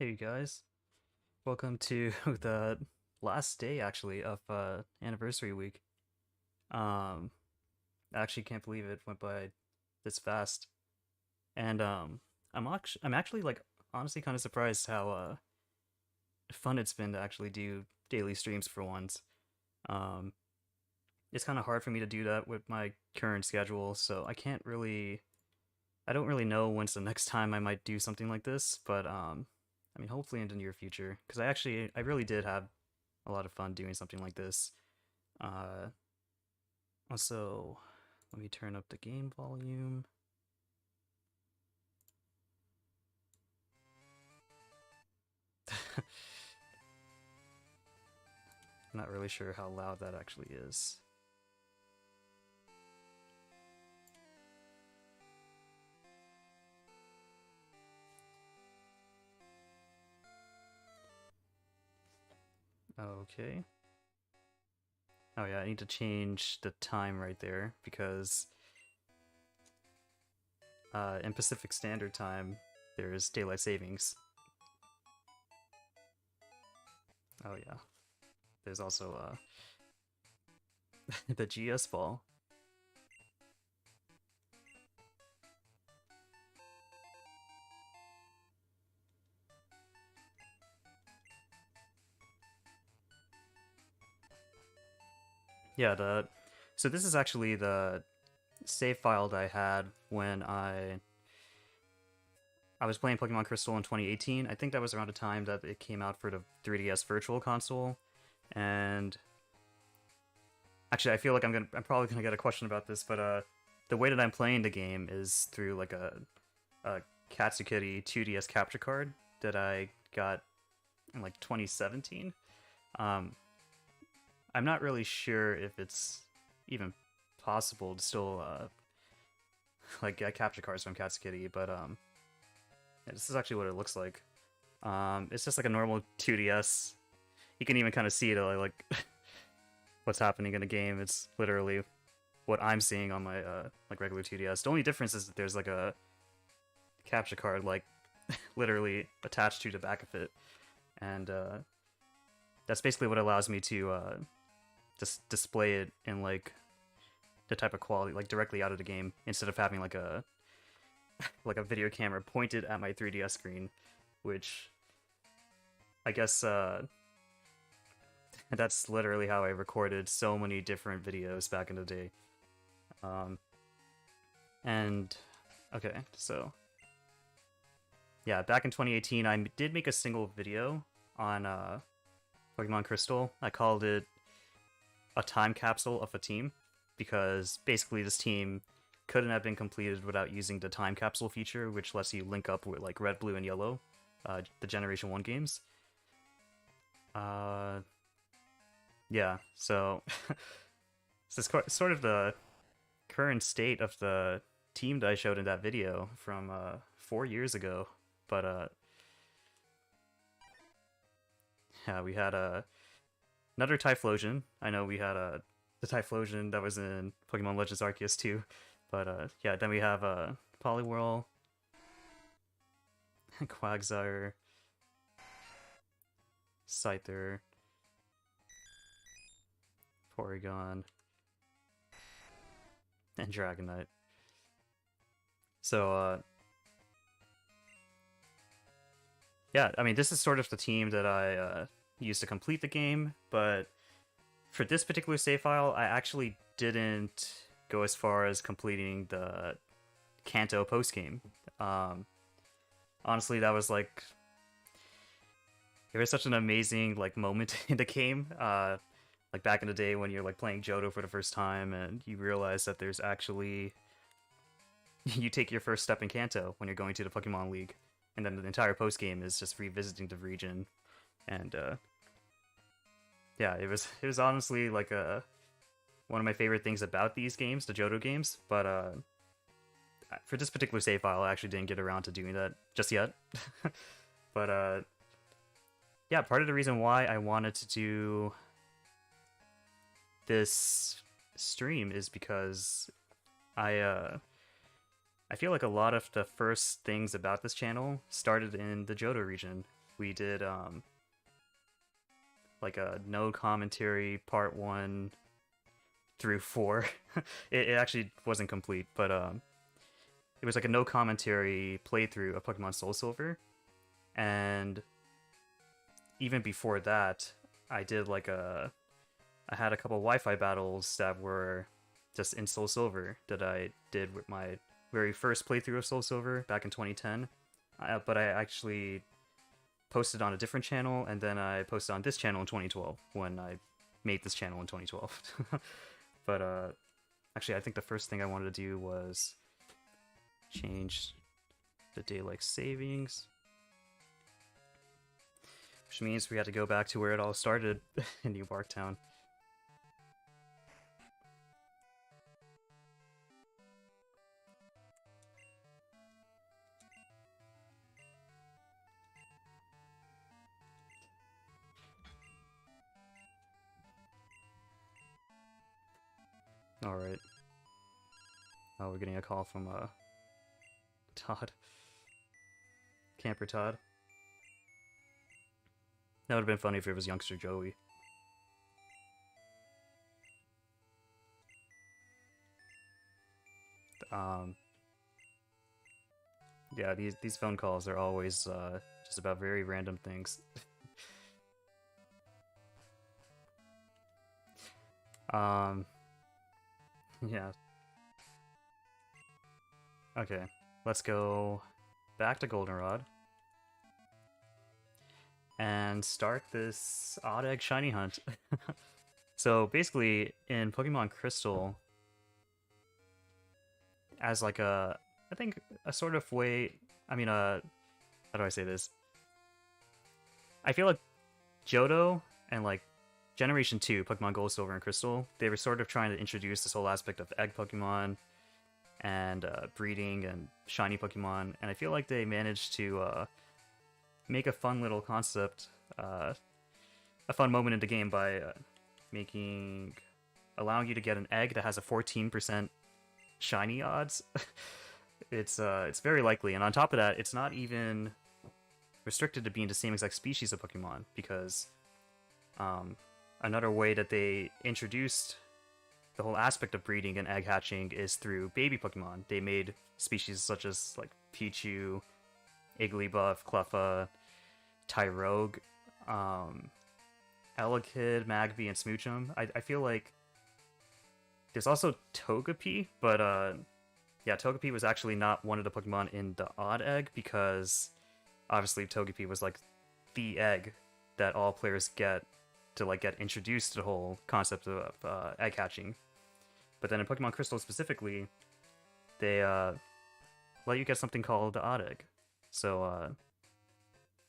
Hey guys, welcome to the last day actually of anniversary week. Um, I actually can't believe it went by this fast, and I'm actually like honestly kind of surprised how fun it's been to actually do daily streams for once. Um, it's kind of hard for me to do that with my current schedule, so I don't really know when's the next time I might do something like this, but I mean hopefully in the near future because I really did have a lot of fun doing something like this. Uh, also, let me turn up the game volume. I'm not really sure how loud that actually is. Okay. Oh yeah, I need to change the time right there because in Pacific Standard Time there's daylight savings. Oh yeah. There's also the GS ball. Yeah, the so this is actually the save file that I had when I was playing Pokemon Crystal in 2018. I think that was around the time that it came out for the 3DS Virtual Console. And actually, I feel like I'm probably gonna get a question about this, but the way that I'm playing the game is through like a Katsukity 2DS capture card that I got in like 2017. Um, I'm not really sure if it's even possible to still like get capture cards from Katsukity, but yeah, this is actually what it looks like. It's just like a normal 2DS. You can even kind of see it like what's happening in the game. It's literally what I'm seeing on my like regular 2DS. The only difference is that there's like a capture card like literally attached to the back of it, and that's basically what allows me to just display it in like the type of quality like directly out of the game instead of having like a video camera pointed at my 3DS screen, which I guess that's literally how I recorded so many different videos back in the day. Um, and okay, so yeah, back in 2018, I did make a single video on Pokemon Crystal. I called it a time capsule of a team because basically this team couldn't have been completed without using the time capsule feature, which lets you link up with like Red, Blue, and Yellow, the Generation 1 games. Uh, yeah, so this is sort of the current state of the team that I showed in that video from 4 years ago. But yeah, we had another Typhlosion. I know we had the Typhlosion that was in Pokemon Legends Arceus too. But yeah, then we have Poliwhirl, Quagsire, Scyther, Porygon, and Dragonite. So yeah, I mean this is sort of the team that I used to complete the game, but for this particular save file, I actually didn't go as far as completing the Kanto postgame. Um, honestly, that was like it was such an amazing like moment in the game. Like back in the day when you're like playing Johto for the first time and you realize that there's actually you take your first step in Kanto when you're going to the Pokemon League, and then the entire postgame is just revisiting the region, and yeah, it was honestly like a one of my favorite things about these games, the Johto games. But for this particular save file, I actually didn't get around to doing that just yet. But yeah, part of the reason why I wanted to do this stream is because I feel like a lot of the first things about this channel started in the Johto region, we did like a no commentary part 1 through 4. It actually wasn't complete, but it was like a no commentary playthrough of Pokemon Soul Silver, and even before that, I did like I had a couple Wi-Fi battles that were just in Soul Silver that I did with my very first playthrough of Soul Silver back in 2010. But I actually posted on a different channel, and then I posted on this channel in 2012 when I made this channel in 2012. But actually, I think the first thing I wanted to do was change the daylight savings, which means we had to go back to where it all started in New Barktown. Alright. Oh, we're getting a call from Todd. Camper Todd. That would have been funny if it was youngster Joey. Yeah, these phone calls are always just about very random things. Yeah. Okay, let's go back to Goldenrod and start this odd egg shiny hunt. So basically, in Pokemon Crystal, as like I think a sort of way, I mean, how do I say this? I feel like Johto and like Generation 2, Pokemon Gold, Silver, and Crystal, they were sort of trying to introduce this whole aspect of egg Pokemon and breeding and shiny Pokemon, and I feel like they managed to make a fun little concept, a fun moment in the game by allowing you to get an egg that has a 14% shiny odds. It's very likely, and on top of that, it's not even restricted to being the same exact species of Pokemon, because another way that they introduced the whole aspect of breeding and egg hatching is through baby Pokemon. They made species such as like Pichu, Igglybuff, Cleffa, Tyrogue, Elekid, Magby, and Smoochum. I feel like there's also Togepi, but yeah, Togepi was actually not one of the Pokemon in the odd egg, because obviously Togepi was like the egg that all players get to like get introduced to the whole concept of egg hatching. But then in Pokemon Crystal specifically, they let you get something called the odd egg. So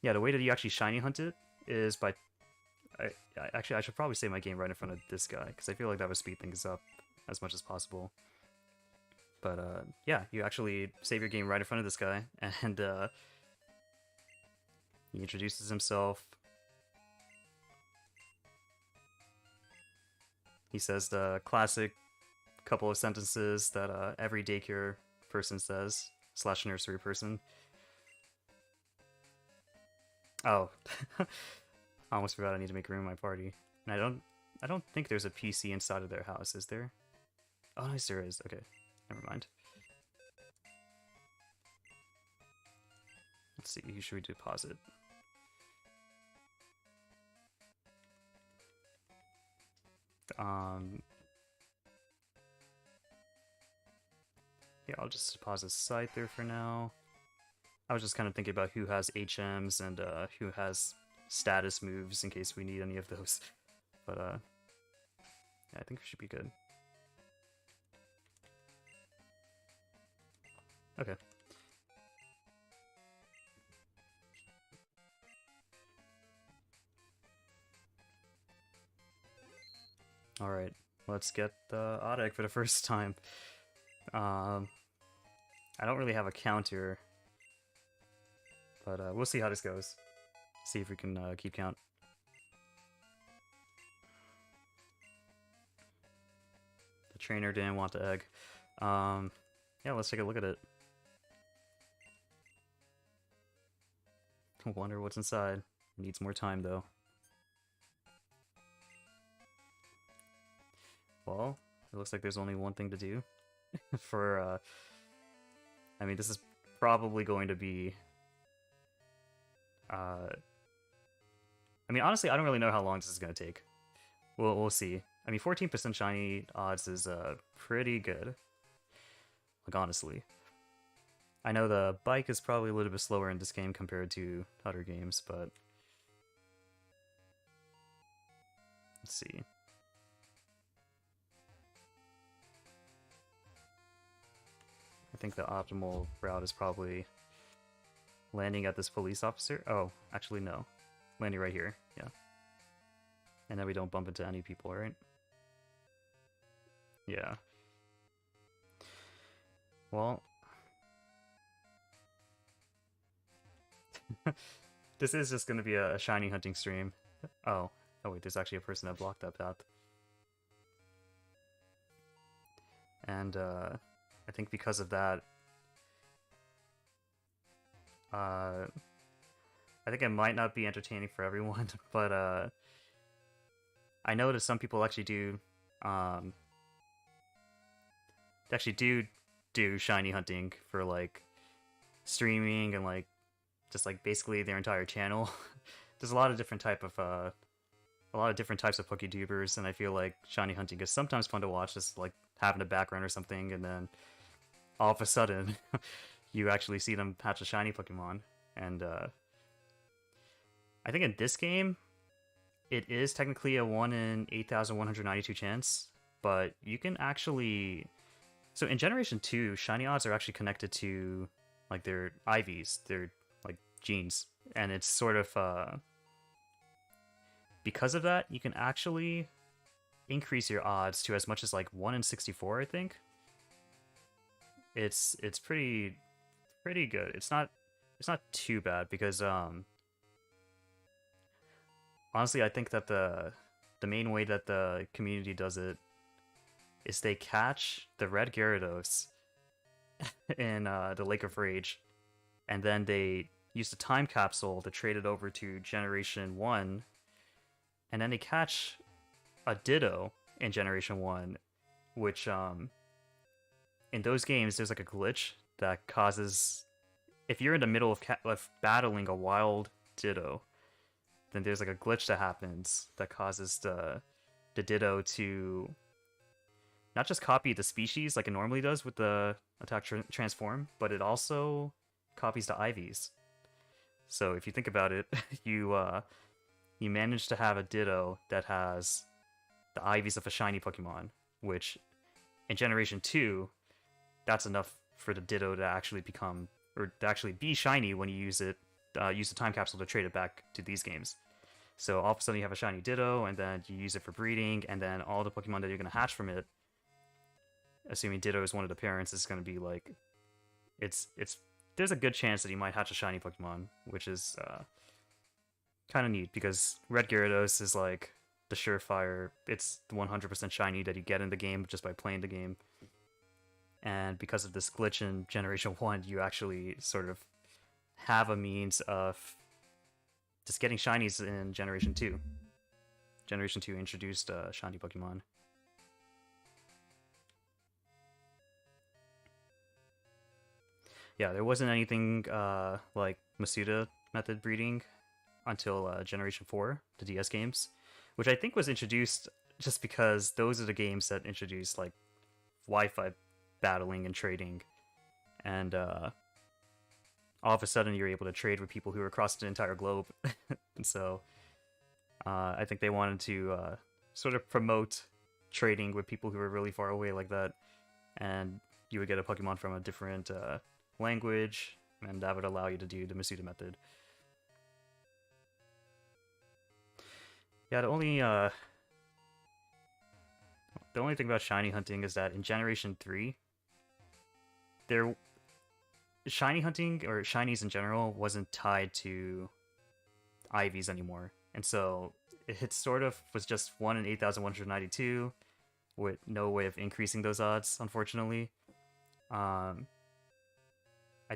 yeah, the way that you actually shiny hunt it is by I should probably save my game right in front of this guy, because I feel like that would speed things up as much as possible. But yeah, you actually save your game right in front of this guy, and he introduces himself. He says the classic couple of sentences that every daycare person says, / nursery person. Oh, I almost forgot I need to make room in my party. And I don't think there's a PC inside of their house, is there? Oh, nice, there is. Okay, never mind. Let's see, who should we deposit? Yeah, I'll just deposit site there for now. I was just kind of thinking about who has HMs and who has status moves in case we need any of those. But yeah, I think we should be good. Okay. Alright, let's get the odd egg for the first time. I don't really have a counter, but we'll see how this goes. See if we can keep count. The trainer didn't want the egg. Yeah, let's take a look at it. Wonder what's inside. Needs more time though. Well, it looks like there's only one thing to do for I mean, this is probably going to be I mean, honestly, I don't really know how long this is going to take. We'll see. I mean, 14% shiny odds is pretty good. Like, honestly. I know the bike is probably a little bit slower in this game compared to other games, but... Let's see. I think the optimal route is probably landing at this police officer. Oh, actually, no. Landing right here, yeah. And then we don't bump into any people, right? Yeah. Well... This is just gonna be a shiny hunting stream. Oh. Oh wait, there's actually a person that blocked that path. And, I think because of that... I think it might not be entertaining for everyone, but, I noticed some people actually do, do shiny hunting for, like, streaming and, like, just, like, basically their entire channel. There's a lot of different types of PokeTubers, and I feel like shiny hunting is sometimes fun to watch, just, like, having a background or something, and then all of a sudden, you actually see them hatch a shiny Pokemon, and, I think in this game, it is technically a 1 in 8,192 chance, but you can actually... So in Generation 2, shiny odds are actually connected to, like, their IVs, their, like, genes. And it's sort of, because of that, you can actually increase your odds to as much as, like, 1 in 64, I think. It's pretty good. It's not too bad, because, honestly, I think that the main way that the community does it is they catch the red Gyarados in the Lake of Rage, and then they use the time capsule to trade it over to Generation 1, and then they catch a Ditto in Generation 1, which, in those games, there's like a glitch that causes... If you're in the middle of battling a wild Ditto, then there's like a glitch that happens that causes the Ditto to not just copy the species like it normally does with the attack transform, but it also copies the IVs. So if you think about it, you manage to have a Ditto that has the IVs of a shiny Pokemon, which in Generation 2, that's enough for the Ditto to actually become, or to actually be shiny when you use it. Use the time capsule to trade it back to these games. So all of a sudden you have a shiny Ditto, and then you use it for breeding, and then all the Pokemon that you're going to hatch from it, assuming Ditto is one of the parents, is going to be like... There's a good chance that you might hatch a shiny Pokemon, which is kind of neat, because Red Gyarados is like the surefire, it's the 100% shiny that you get in the game just by playing the game. And because of this glitch in Generation 1, you actually sort of have a means of just getting shinies in Generation 2. Generation 2 introduced shiny Pokemon. Yeah, there wasn't anything like Masuda method breeding until Generation 4, the DS games, which I think was introduced just because those are the games that introduced like Wi-Fi battling and trading, and all of a sudden you're able to trade with people who are across the entire globe. And so I think they wanted to sort of promote trading with people who are really far away like that, and you would get a Pokemon from a different language, and that would allow you to do the Masuda method. Yeah, the only thing about shiny hunting is that in Generation 3, shiny hunting, or shinies in general, wasn't tied to IVs anymore. And so it sort of was just 1 in 8,192, with no way of increasing those odds, unfortunately. I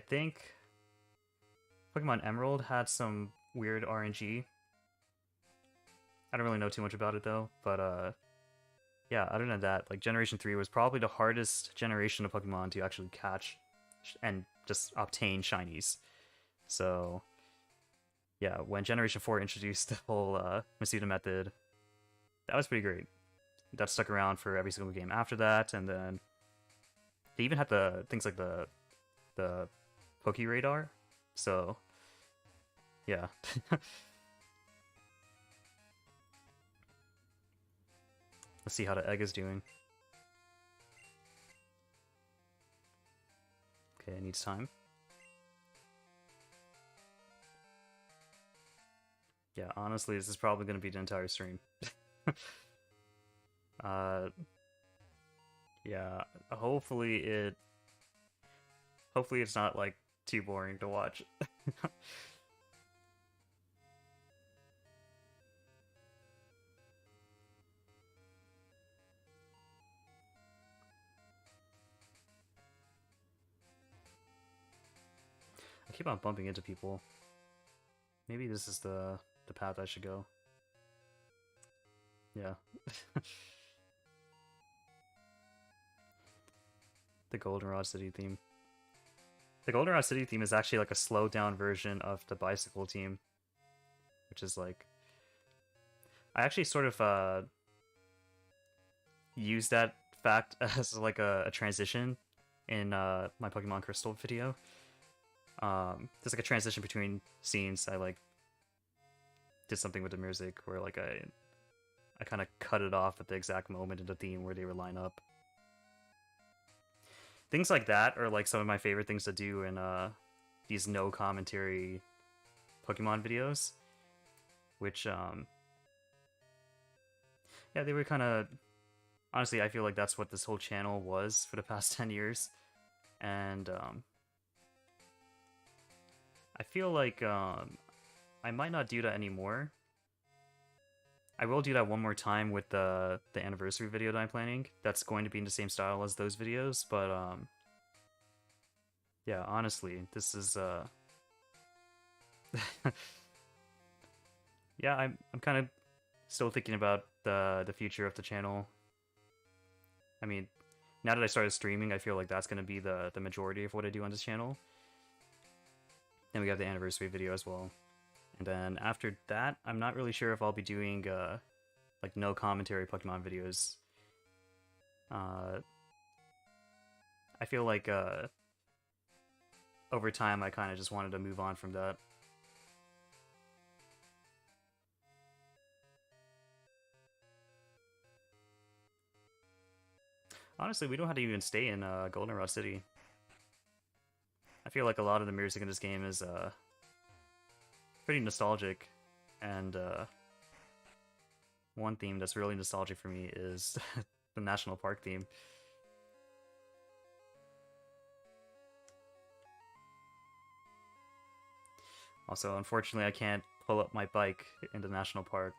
think Pokemon Emerald had some weird RNG. I don't really know too much about it though, but yeah, other than that, like Generation 3 was probably the hardest generation of Pokemon to actually catch and just obtain shinies. So yeah, when Generation 4 introduced the whole Masuda method, that was pretty great. That stuck around for every single game after that, and then they even had the things like the Poke Radar. So yeah. Let's see how the egg is doing. Okay, it needs time. Yeah, honestly, this is probably going to be the entire stream. uh, yeah, hopefully it's not, like, too boring to watch. I keep on bumping into people. Maybe this is the path I should go. Yeah. The Goldenrod City theme. The Goldenrod City theme is actually like a slowed down version of the bicycle team, which is like, I actually sort of use that fact as like a transition in my Pokemon Crystal video. There's like a transition between scenes. I like did something with the music where like I kind of cut it off at the exact moment in the theme where they would line up. Things like that are like some of my favorite things to do in these no commentary Pokemon videos, which yeah, they were kind of, honestly, I feel like that's what this whole channel was for the past 10 years, and I feel like I might not do that anymore. I will do that one more time with the anniversary video that I'm planning. That's going to be in the same style as those videos, but yeah, honestly, this is yeah, I'm kind of still thinking about the future of the channel. I mean, now that I started streaming, I feel like that's going to be the majority of what I do on this channel. Then we have the anniversary video as well. And then after that, I'm not really sure if I'll be doing like no commentary Pokemon videos. I feel like over time I kind of just wanted to move on from that. Honestly, we don't have to even stay in Goldenrod City. I feel like a lot of the music in this game is pretty nostalgic, and one theme that's really nostalgic for me is the National Park theme. Also, unfortunately, I can't pull up my bike in the National Park.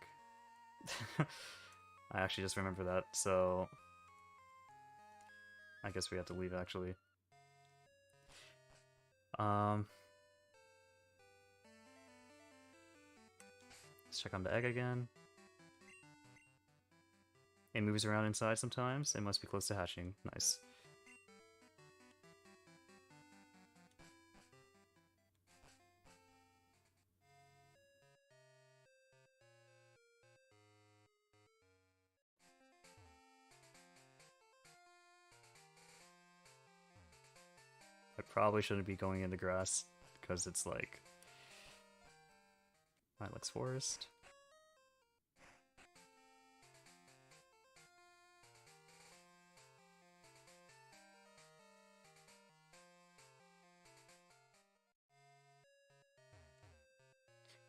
I actually just remember that, so I guess we have to leave, actually. Let's check on the egg again. It moves around inside sometimes. It must be close to hatching. Nice. I probably shouldn't be going in the grass, because it's like Lilacs Forest.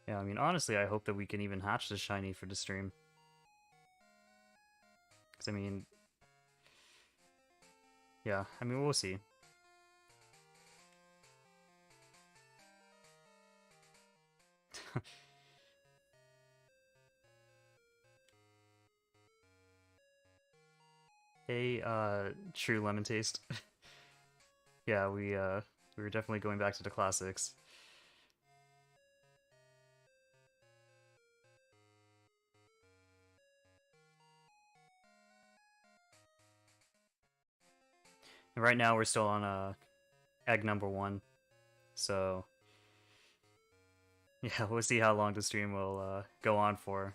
Yeah, I mean, honestly, I hope that we can even hatch this shiny for the stream. Because, I mean... yeah, I mean, we'll see. Hey, true lemon taste. Yeah, we were definitely going back to the classics. Right now we're still on egg number 1, so yeah, we'll see how long the stream will go on for.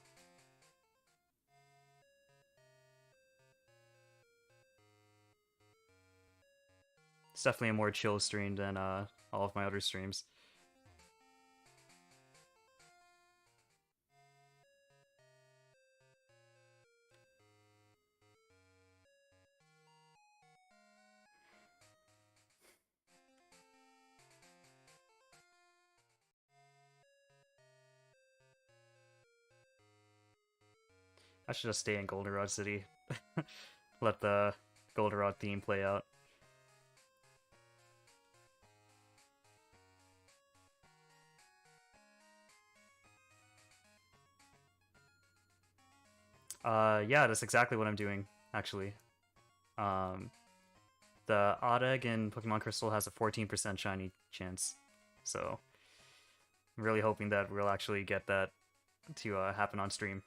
It's definitely a more chill stream than all of my other streams. I should just stay in Goldenrod City. Let the Goldenrod theme play out. Yeah, that's exactly what I'm doing, actually. The odd egg in Pokemon Crystal has a 14% shiny chance, so I'm really hoping that we'll actually get that to happen on stream.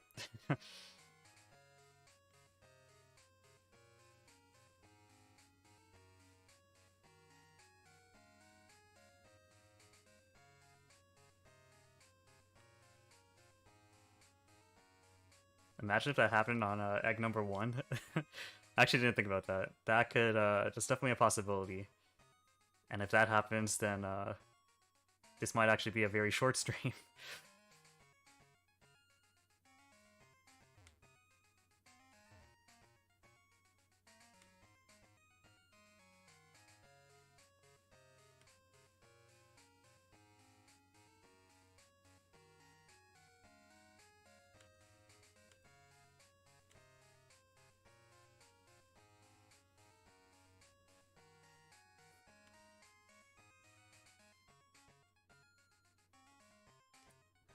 Imagine if that happened on egg number 1. I actually didn't think about that. That could, that's definitely a possibility. And if that happens, then this might actually be a very short stream.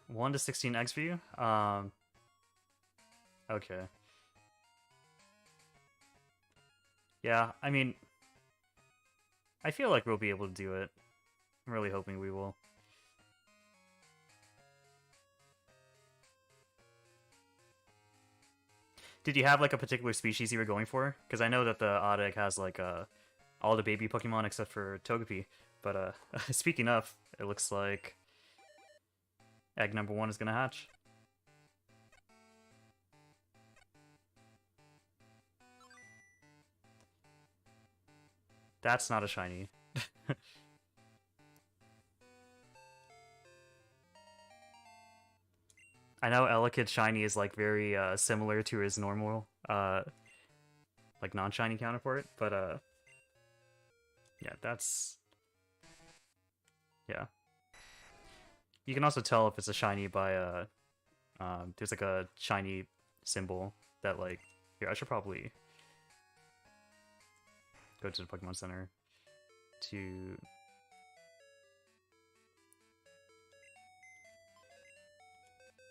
One to 16 eggs for you? Okay. Yeah, I mean, I feel like we'll be able to do it. I'm really hoping we will. Did you have like a particular species you were going for? Because I know that the odd egg has like all the baby Pokemon except for Togepi. But speaking of, it looks like egg number 1 is gonna hatch. That's not a shiny. I know Elekid's shiny is like very similar to his normal like non-shiny counterpart, but yeah, that's yeah. You can also tell if it's a shiny by there's like a shiny symbol that like here I should probably go to the Pokemon Center to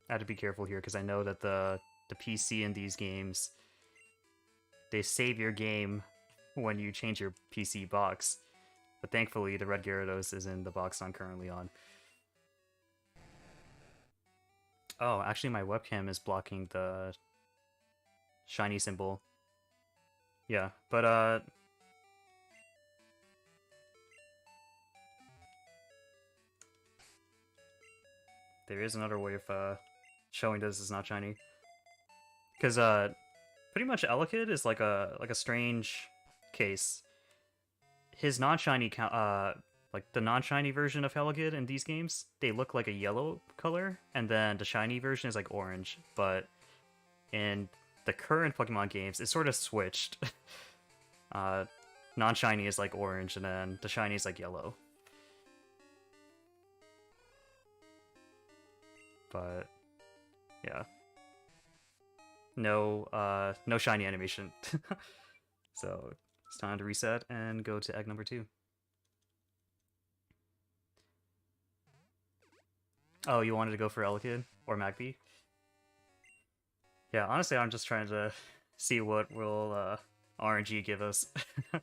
I have to be careful here because I know that the PC in these games, they save your game when you change your PC box. But thankfully, the red Gyarados is in the box I'm currently on. Oh, actually my webcam is blocking the shiny symbol. Yeah, but there is another way of showing this is not shiny. Because pretty much Elekid is like a strange case. His non-shiny like the non-shiny version of Elekid in these games, they look like a yellow color, and then the shiny version is like orange. But in the current Pokemon games, it's sort of switched. Non-shiny is like orange, and then the shiny is like yellow. But yeah, no shiny animation. So it's time to reset and go to egg number 2. Oh, you wanted to go for Elekid or Magpie? Yeah, honestly, I'm just trying to see what will RNG give us. But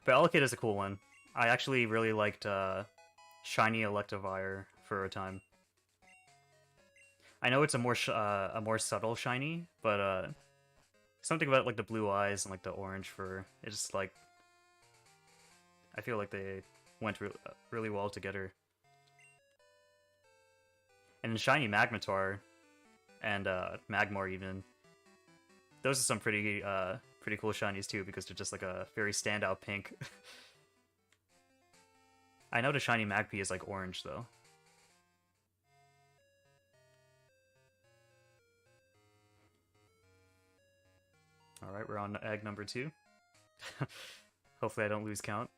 Elekid is a cool one. I actually really liked Shiny Electivire for a time. I know it's a more subtle shiny, but something about like the blue eyes and like the orange fur. It's just like I feel like they went really well together. And in Shiny Magnetar and Magmar even, those are some pretty cool shinies too because they're just like a very standout pink. I know the Shiny Magpie is like orange though. Alright, we're on egg number 2. Hopefully I don't lose count.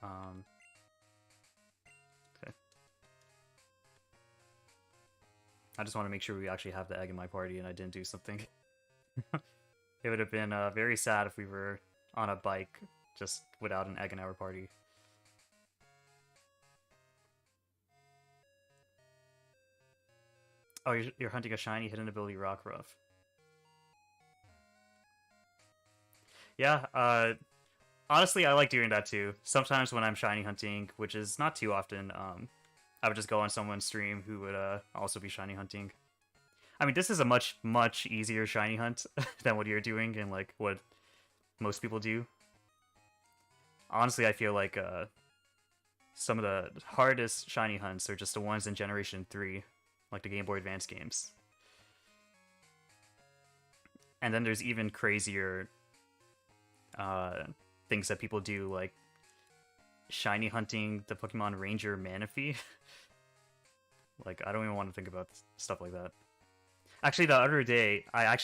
Okay. I just want to make sure we actually have the egg in my party and I didn't do something. It would have been very sad if we were on a bike just without an egg in our party. Oh, you're hunting a shiny hidden ability Rockruff. Yeah, honestly, I like doing that too. Sometimes when I'm shiny hunting, which is not too often, I would just go on someone's stream who would also be shiny hunting. I mean, this is a much easier shiny hunt than what you're doing and like what most people do. Honestly, I feel like some of the hardest shiny hunts are just the ones in Generation 3, like the Game Boy Advance games. And then there's even crazier things that people do, like shiny hunting the Pokemon Ranger Manaphy. Like, I don't even want to think about stuff like that. Actually, the other day, I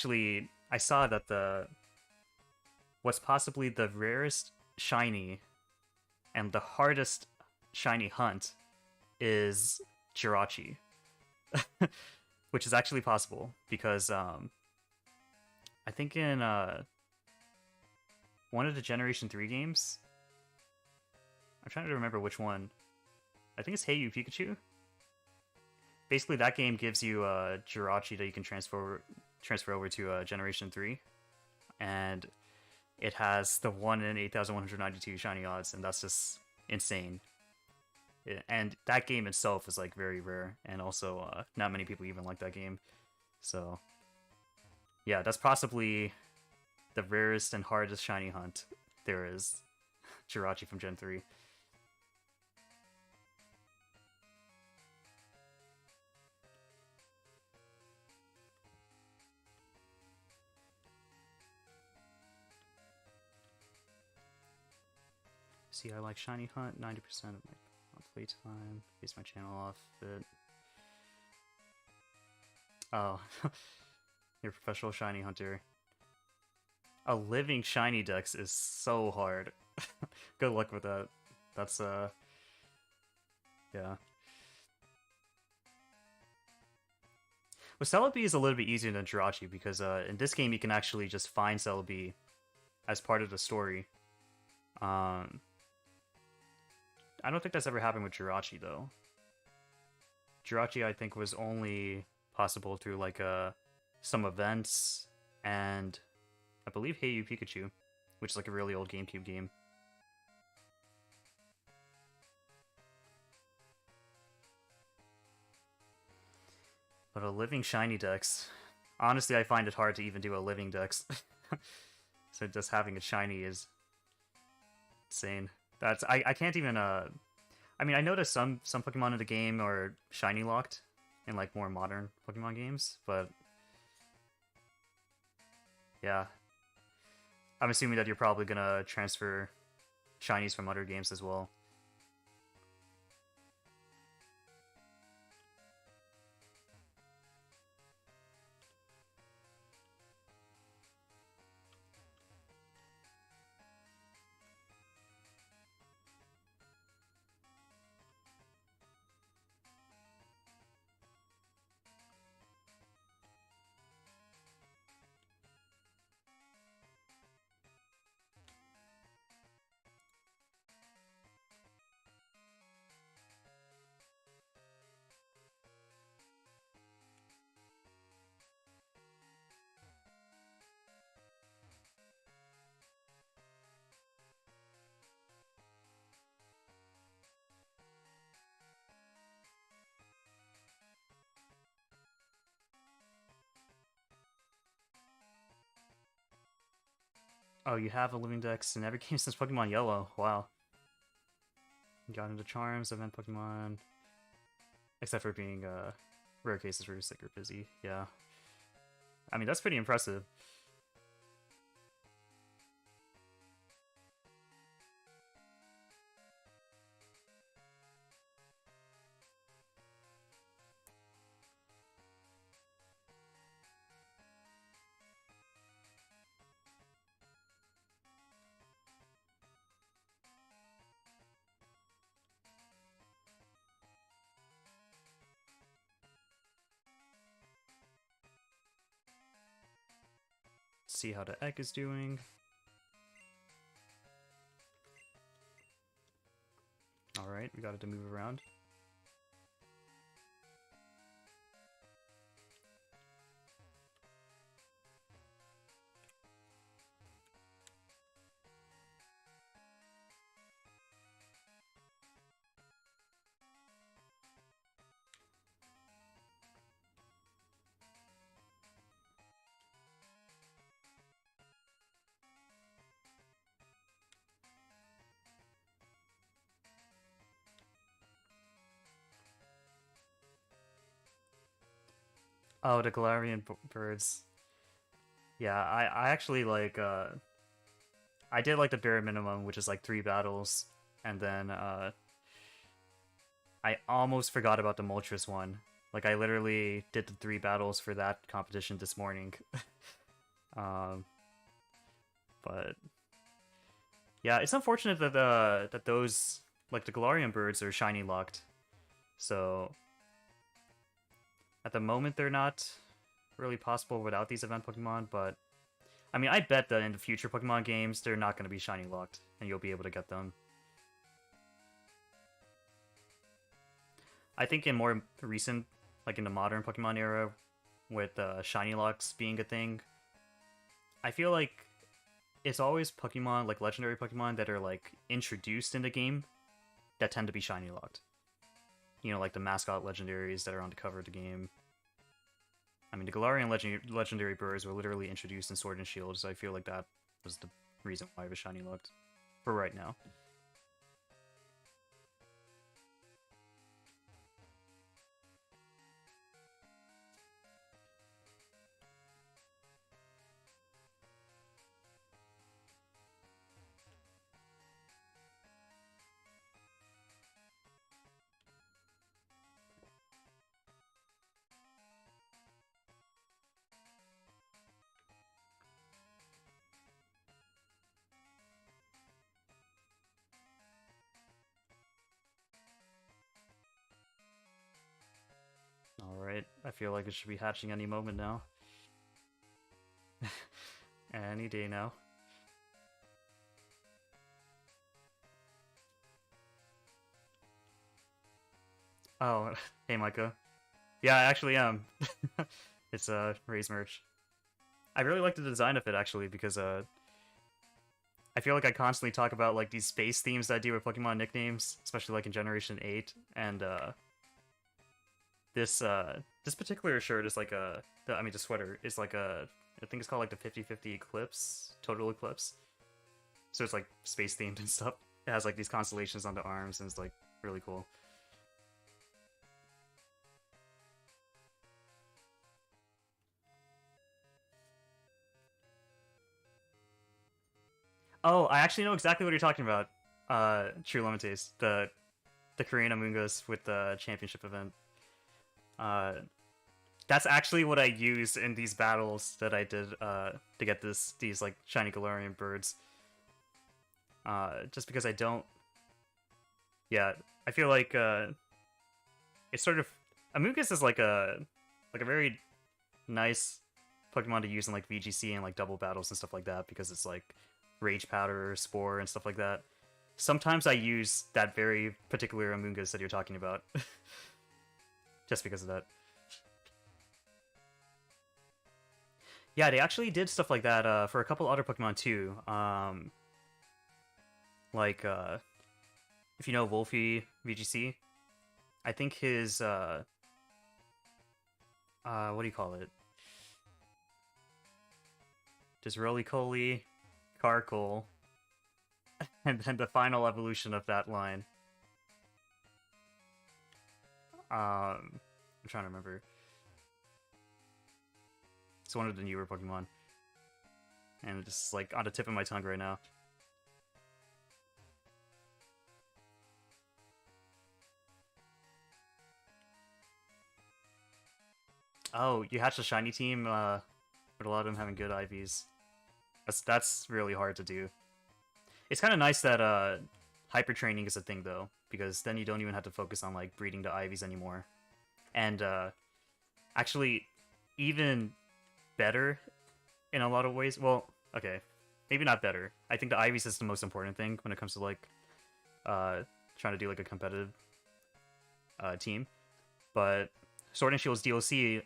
saw that what's possibly the rarest shiny and the hardest shiny hunt is Jirachi. Which is actually possible, because I think in one of the Generation 3 games, I'm trying to remember which one. I think it's Hey You Pikachu. Basically, that game gives you Jirachi that you can transfer over to Generation 3, and it has the 1 in 8,192 shiny odds, and that's just insane. And that game itself is like very rare, and also not many people even like that game. So yeah, that's possibly the rarest and hardest shiny hunt there is. Jirachi from Gen 3. See, I like shiny hunt 90% of my playtime. Base my channel off it. Oh, you're a professional shiny hunter. A living shiny dex is so hard. Good luck with that. That's yeah. Well, Celebi is a little bit easier than Jirachi because in this game you can actually just find Celebi as part of the story. I don't think that's ever happened with Jirachi though. Jirachi, I think, was only possible through like some events and I believe Hey You Pikachu, which is like a really old GameCube game. But a living shiny dex, honestly, I find it hard to even do a living dex. So just having a shiny is insane. That's I can't even I mean, I noticed some Pokemon in the game are shiny locked in like more modern Pokemon games, but yeah. I'm assuming that you're probably gonna transfer shinies from other games as well. Oh, you have a living dex in every game since Pokemon Yellow. Wow. You got into Charms, event Pokemon. Except for being rare cases where you're sick or busy. Yeah. I mean, that's pretty impressive. See how the egg is doing. Alright, we got it to move around. Oh, the Galarian birds. Yeah, I actually like, I did like the bare minimum, which is like 3 battles, and then, I almost forgot about the Moltres one. Like, I literally did the 3 battles for that competition this morning. um, but, yeah, it's unfortunate that, that those, like, the Galarian birds are shiny locked. So, at the moment, they're not really possible without these event Pokemon, but I mean, I bet that in the future Pokemon games, they're not going to be shiny locked, and you'll be able to get them. I think in more recent, like in the modern Pokemon era, with shiny locks being a thing, I feel like it's always Pokemon, like legendary Pokemon, that are like introduced in the game that tend to be shiny locked. You know, like the mascot legendaries that are on the cover of the game. I mean, the Galarian legendary birds were literally introduced in Sword and Shield, so I feel like that was the reason why it was shiny locked. For right now. Alright, I feel like it should be hatching any moment now. Any day now. Oh, hey Micah. Yeah, I actually am. It's Ray's merch. I really like the design of it actually because I feel like I constantly talk about like these space themes that I do with Pokemon nicknames, especially like in Generation 8, and this particular shirt is like I mean the sweater is like I think it's called like the 50/50 Eclipse, Total Eclipse. So it's like space themed and stuff. It has like these constellations on the arms and it's like really cool. Oh, I actually know exactly what you're talking about. True Lemon the Korean Among Us with the championship event. Uh, that's actually what I used in these battles that I did to get these like shiny Galarian birds. Just because I don't. Yeah, I feel like it's sort of Among Us is like a very nice Pokemon to use in like VGC and like double battles and stuff like that because it's like Rage Powder, Spore, and stuff like that. Sometimes I use that very particular Among Us that you're talking about. Just because of that. Yeah, they actually did stuff like that for a couple other Pokemon too. Like, if you know Wolfie VGC, I think his, what do you call it? Just Roly-Coly Carcoal, and then the final evolution of that line. I'm trying to remember. It's one of the newer Pokemon. And it's just like on the tip of my tongue right now. Oh, you hatched a shiny team, with a lot of them having good IVs. That's really hard to do. It's kind of nice that hyper training is a thing though, because then you don't even have to focus on like breeding the IVs anymore. And actually, even better in a lot of ways. Well, okay, maybe not better. I think the IVs is the most important thing when it comes to like trying to do like a competitive team. But Sword and Shield's DLC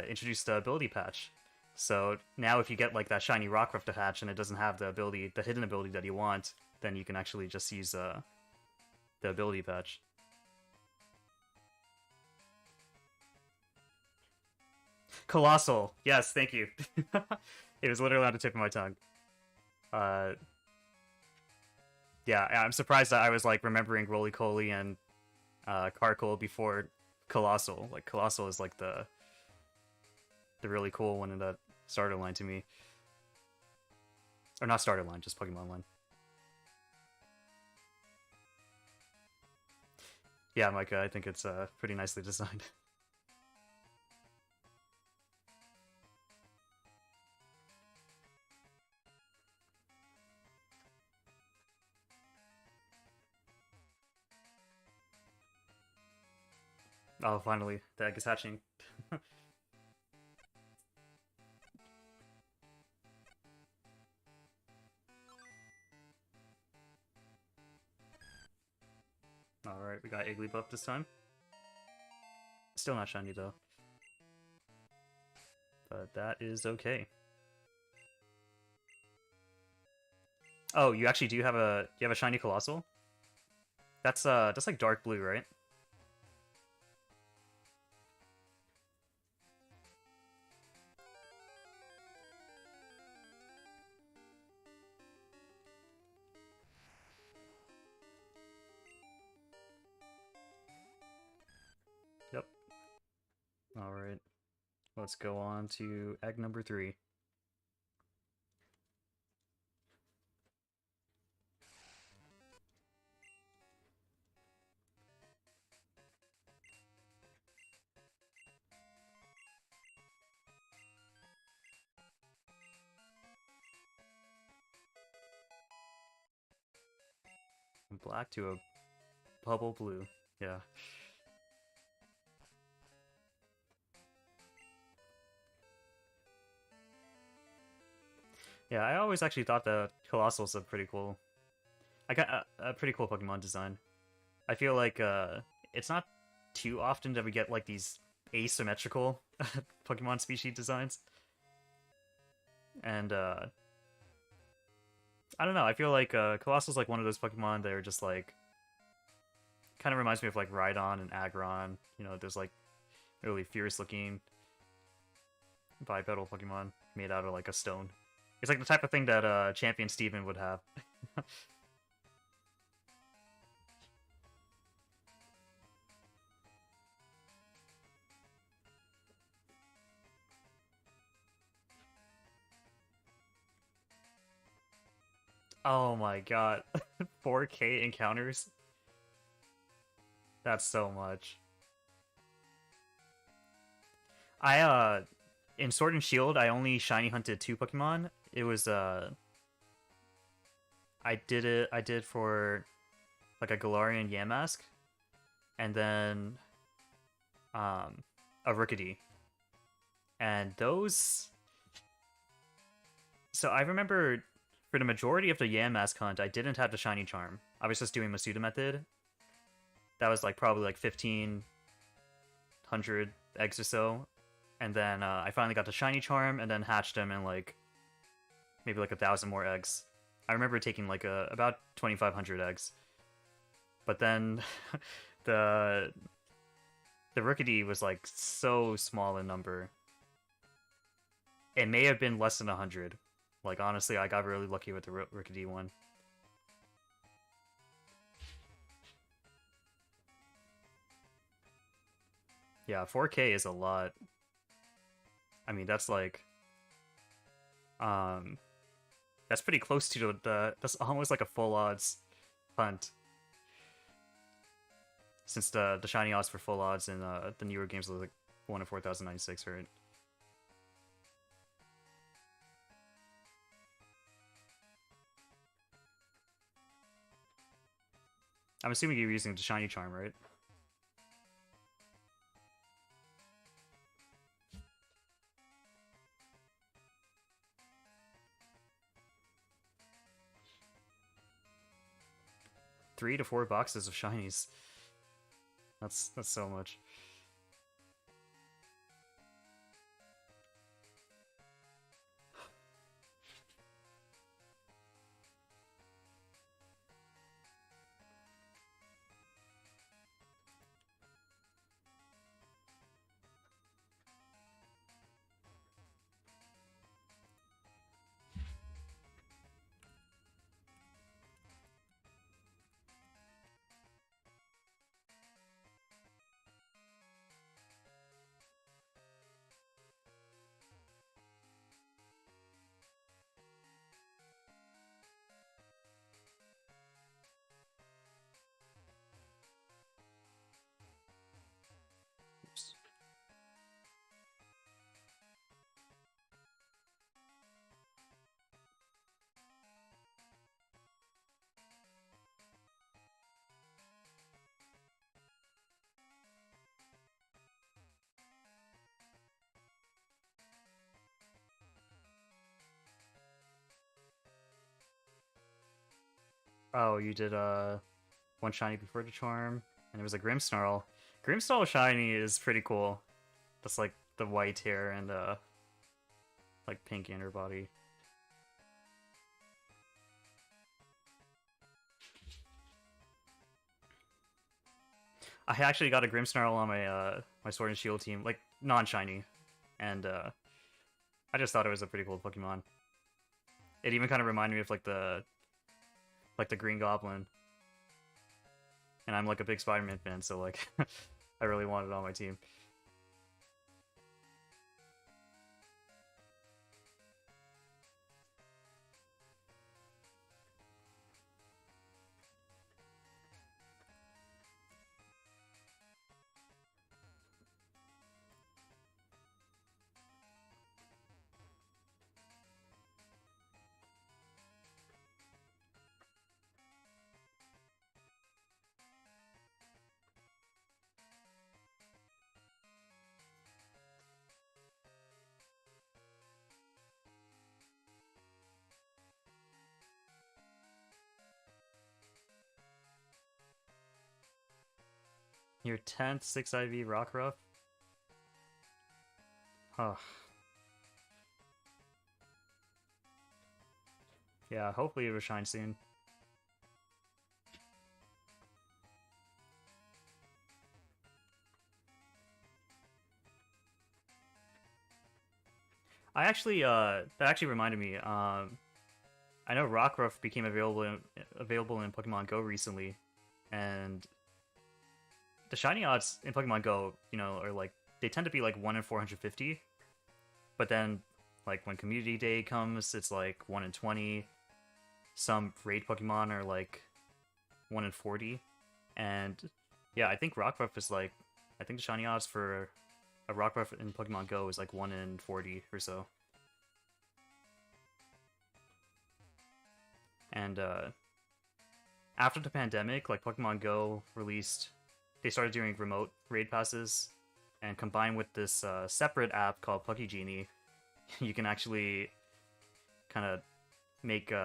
introduced the ability patch. So now if you get like that shiny Rockruff to hatch and it doesn't have the ability, the hidden ability that you want, then you can actually just use the ability patch. Colossal! Yes, thank you. It was literally on the tip of my tongue. Yeah, I'm surprised that I was like remembering Roly-Poly and Carcoal before Colossal. Like, Colossal is like the really cool one in that starter line to me. Or not starter line, just Pokemon line. Yeah, Micah, I think it's pretty nicely designed. Oh, finally, the egg is hatching. Alright, we got Igglybuff this time. Still not shiny though. But that is okay. Oh, you actually do have a shiny Colossal? That's like dark blue, right? Yep. Alright. Let's go on to egg number 3. From black to a bubble blue. Yeah. Yeah, I always actually thought that Colossal's a pretty cool... I got a pretty cool Pokemon design. I feel like it's not too often that we get like these asymmetrical Pokemon species designs. And I don't know, I feel like Colossal's like one of those Pokemon that are just like... Kind of reminds me of like Rhydon and Aggron. You know, there's like really fierce looking bipedal Pokemon made out of like a stone. It's like the type of thing that Champion Steven would have. Oh my god. 4K encounters? That's so much. In Sword and Shield, I only shiny hunted 2 Pokemon. It was, I did for, like, a Galarian Yamask, and then, a Rookidee. And those... So I remember, for the majority of the Yamask hunt, I didn't have the shiny charm. I was just doing Masuda method. That was, like, probably, like, 1,500 eggs or so. And then I finally got the shiny charm, and then hatched them in like maybe like 1,000 more eggs. I remember taking like about 2,500 eggs. But then the Rookidee was like so small in number. It may have been less than 100. Like, honestly, I got really lucky with the Rickety one. Yeah, 4K is a lot. I mean, that's like... Um, that's pretty close to that's almost like a full odds hunt. Since the shiny odds for full odds in the newer games was like 1 in 4096, right? I'm assuming you're using the shiny charm, right? Three to four boxes of shinies. That's so much. Oops. Oh, you did one shiny before the charm, and it was a Grimmsnarl. Grimmsnarl shiny is pretty cool. That's like the white hair and like pink inner body. I actually got a Grimmsnarl on my my Sword and Shield team, like non-shiny, and I just thought it was a pretty cool Pokemon. It even kind of reminded me of like the Green Goblin, and I'm like a big Spider-Man fan, so like I really wanted it on my team. Your 10th 6 IV Rockruff? Huh. Yeah, hopefully it will shine soon. That actually reminded me, I know Rockruff became available in Pokemon Go recently, and the shiny odds in Pokemon Go, you know, are like, they tend to be like 1 in 450, but then, like, when Community Day comes, it's like 1 in 20. Some raid Pokemon are like 1 in 40, and yeah, I think Rockruff is like, I think the shiny odds for a Rockruff in Pokemon Go is like 1 in 40 or so. And after the pandemic, like Pokemon Go released, they started doing remote raid passes, and combined with this separate app called Pokegenie, you can actually kind of make you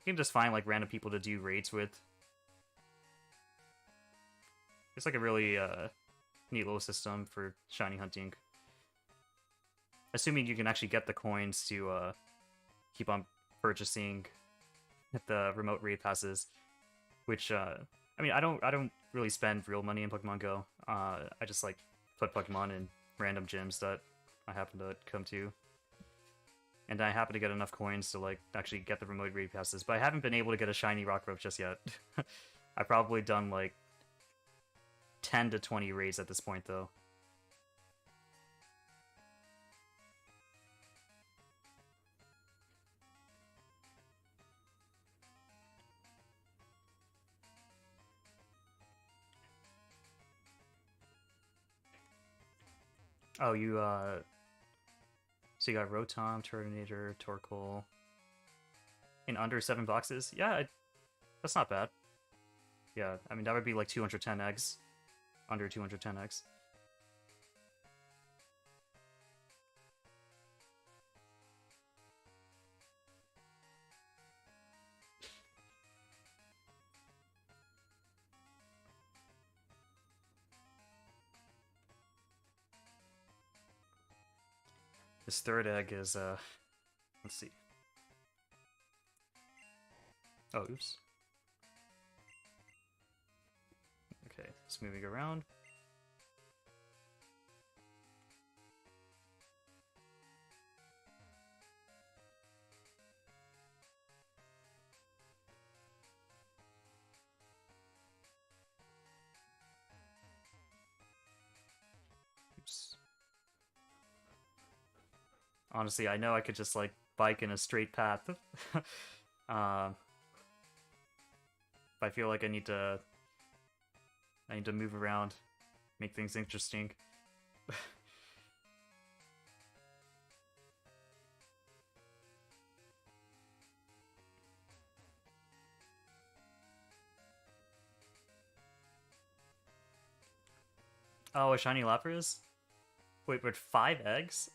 can just find like random people to do raids with. It's like a really neat little system for shiny hunting. Assuming you can actually get the coins to keep on purchasing the remote raid passes, which I mean, I don't really spend real money in Pokemon Go. I just like put Pokemon in random gyms that I happen to come to, and I happen to get enough coins to like actually get the remote raid passes. But I haven't been able to get a shiny rock rope just yet. I've probably done like 10 to 20 raids at this point though. Oh, so you got Rotom, Turtonator, Torkoal in under 7 boxes? Yeah, that's not bad. Yeah, I mean, that would be like 210 eggs. Under 210 eggs. This third egg is, let's see. Oh, oops. Okay, it's moving around. Oops. Honestly, I know I could just, like, bike in a straight path. But I feel like I need to move around, make things interesting. Oh, a shiny Lapras? Wait, but 5 eggs?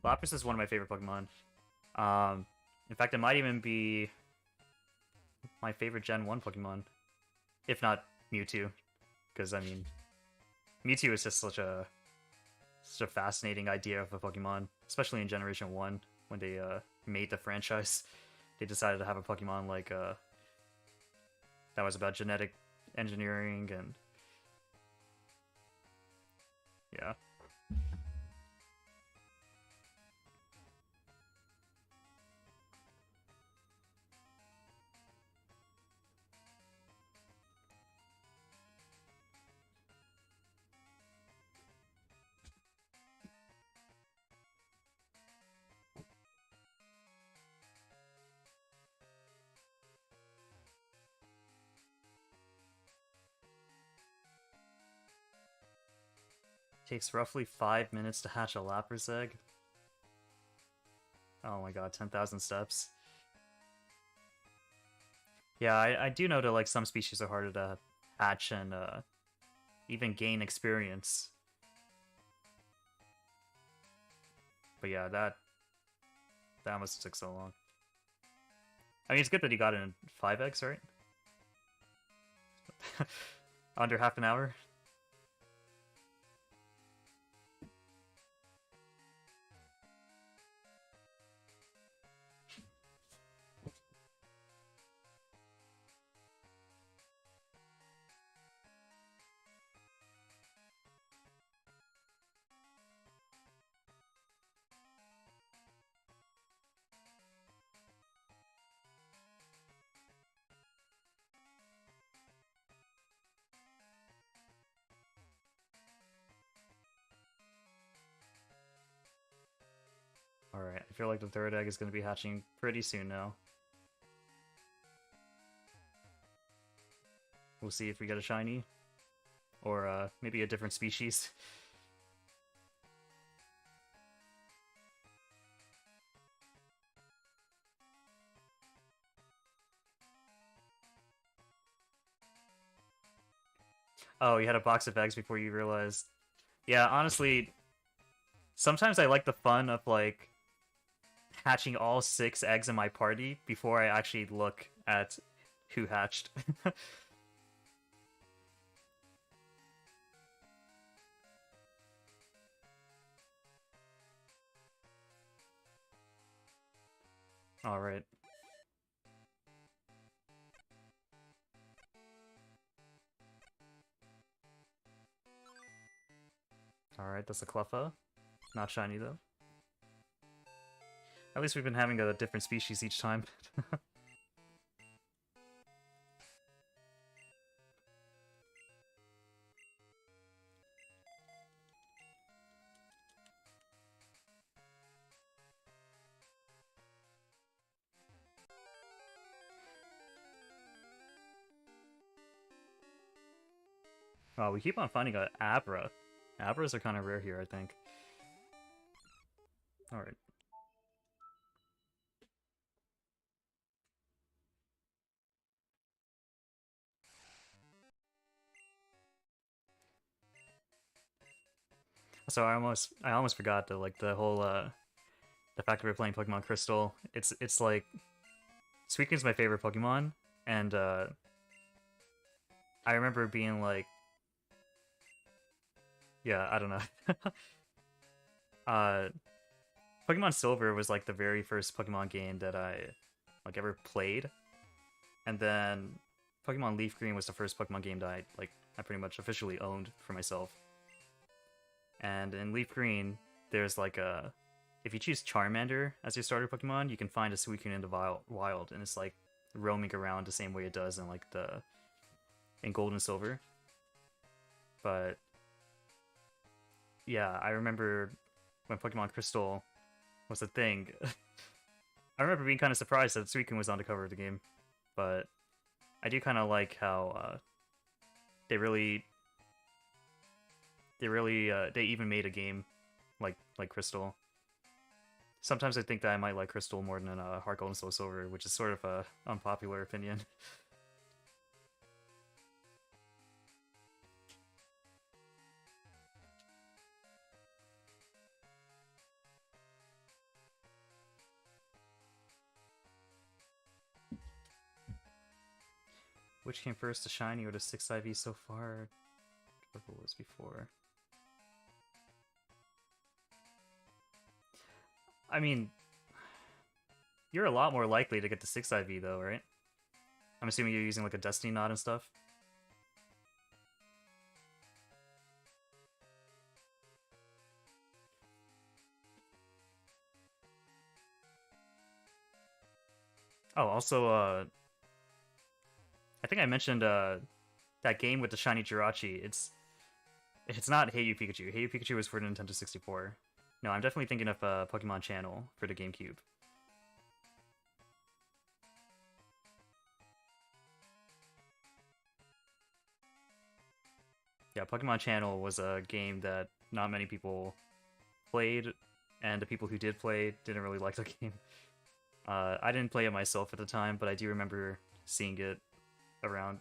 Lapras is one of my favorite Pokemon. In fact, it might even be my favorite Gen 1 Pokemon. If not Mewtwo. Because, I mean, Mewtwo is just such a fascinating idea of a Pokemon. Especially in Generation 1, when they made the franchise. They decided to have a Pokemon like that was about genetic engineering and yeah. Takes roughly 5 minutes to hatch a Lapras egg. Oh my god, 10,000 steps. Yeah, I do know that like some species are harder to hatch and even gain experience. But yeah, that must have took so long. I mean, it's good that you got it in 5 eggs, right? Under half an hour. Alright, I feel like the third egg is going to be hatching pretty soon now. We'll see if we get a shiny. Or maybe a different species. Oh, you had a box of eggs before you realized. Yeah, honestly, sometimes I like the fun of, like, hatching all 6 eggs in my party before I actually look at who hatched. Alright. Alright, that's a Cleffa. Not shiny though. At least we've been having a different species each time. Wow, we keep on finding a Abra. Abras are kind of rare here, I think. Alright. So I almost forgot that like the whole the fact that we're playing Pokemon Crystal. It's like Suicune's my favorite Pokemon, and I remember being like, yeah, I don't know. uh, Pokemon Silver was like the very first Pokemon game that I like ever played, and then Pokemon Leaf Green was the first Pokemon game that I pretty much officially owned for myself. And in Leaf Green, there's like a if you choose Charmander as your starter Pokemon, you can find a Suicune in the wild, and it's like roaming around the same way it does in like in Gold and Silver. But yeah, I remember when Pokemon Crystal was a thing. I remember being kind of surprised that Suicune was on the cover of the game, but I do kind of like how they they even made a game like Crystal. Sometimes I think that I might like Crystal more than Heart Gold and Soul Silver, which is sort of a unpopular opinion. Which came first, the shiny or the 6 IV so far? Whatever was before. I mean, you're a lot more likely to get the 6 IV though, right? I'm assuming you're using like a Destiny Knot and stuff. Oh, also, I think I mentioned that game with the shiny Jirachi. It's not Hey You Pikachu. Hey You Pikachu was for Nintendo 64. No, I'm definitely thinking of Pokemon Channel for the GameCube. Yeah, Pokemon Channel was a game that not many people played, and the people who did play didn't really like the game. I didn't play it myself at the time, but I do remember seeing it around.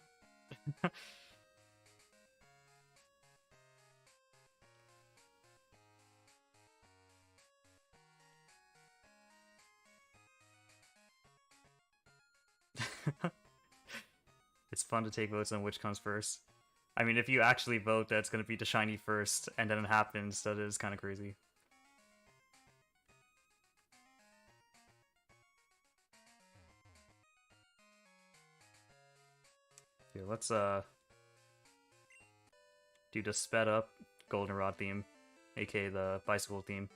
It's fun to take votes on which comes first. I mean, if you actually vote that it's going to be the shiny first, and then it happens, that is kind of crazy. Here, let's do the sped up Goldenrod theme, aka the bicycle theme.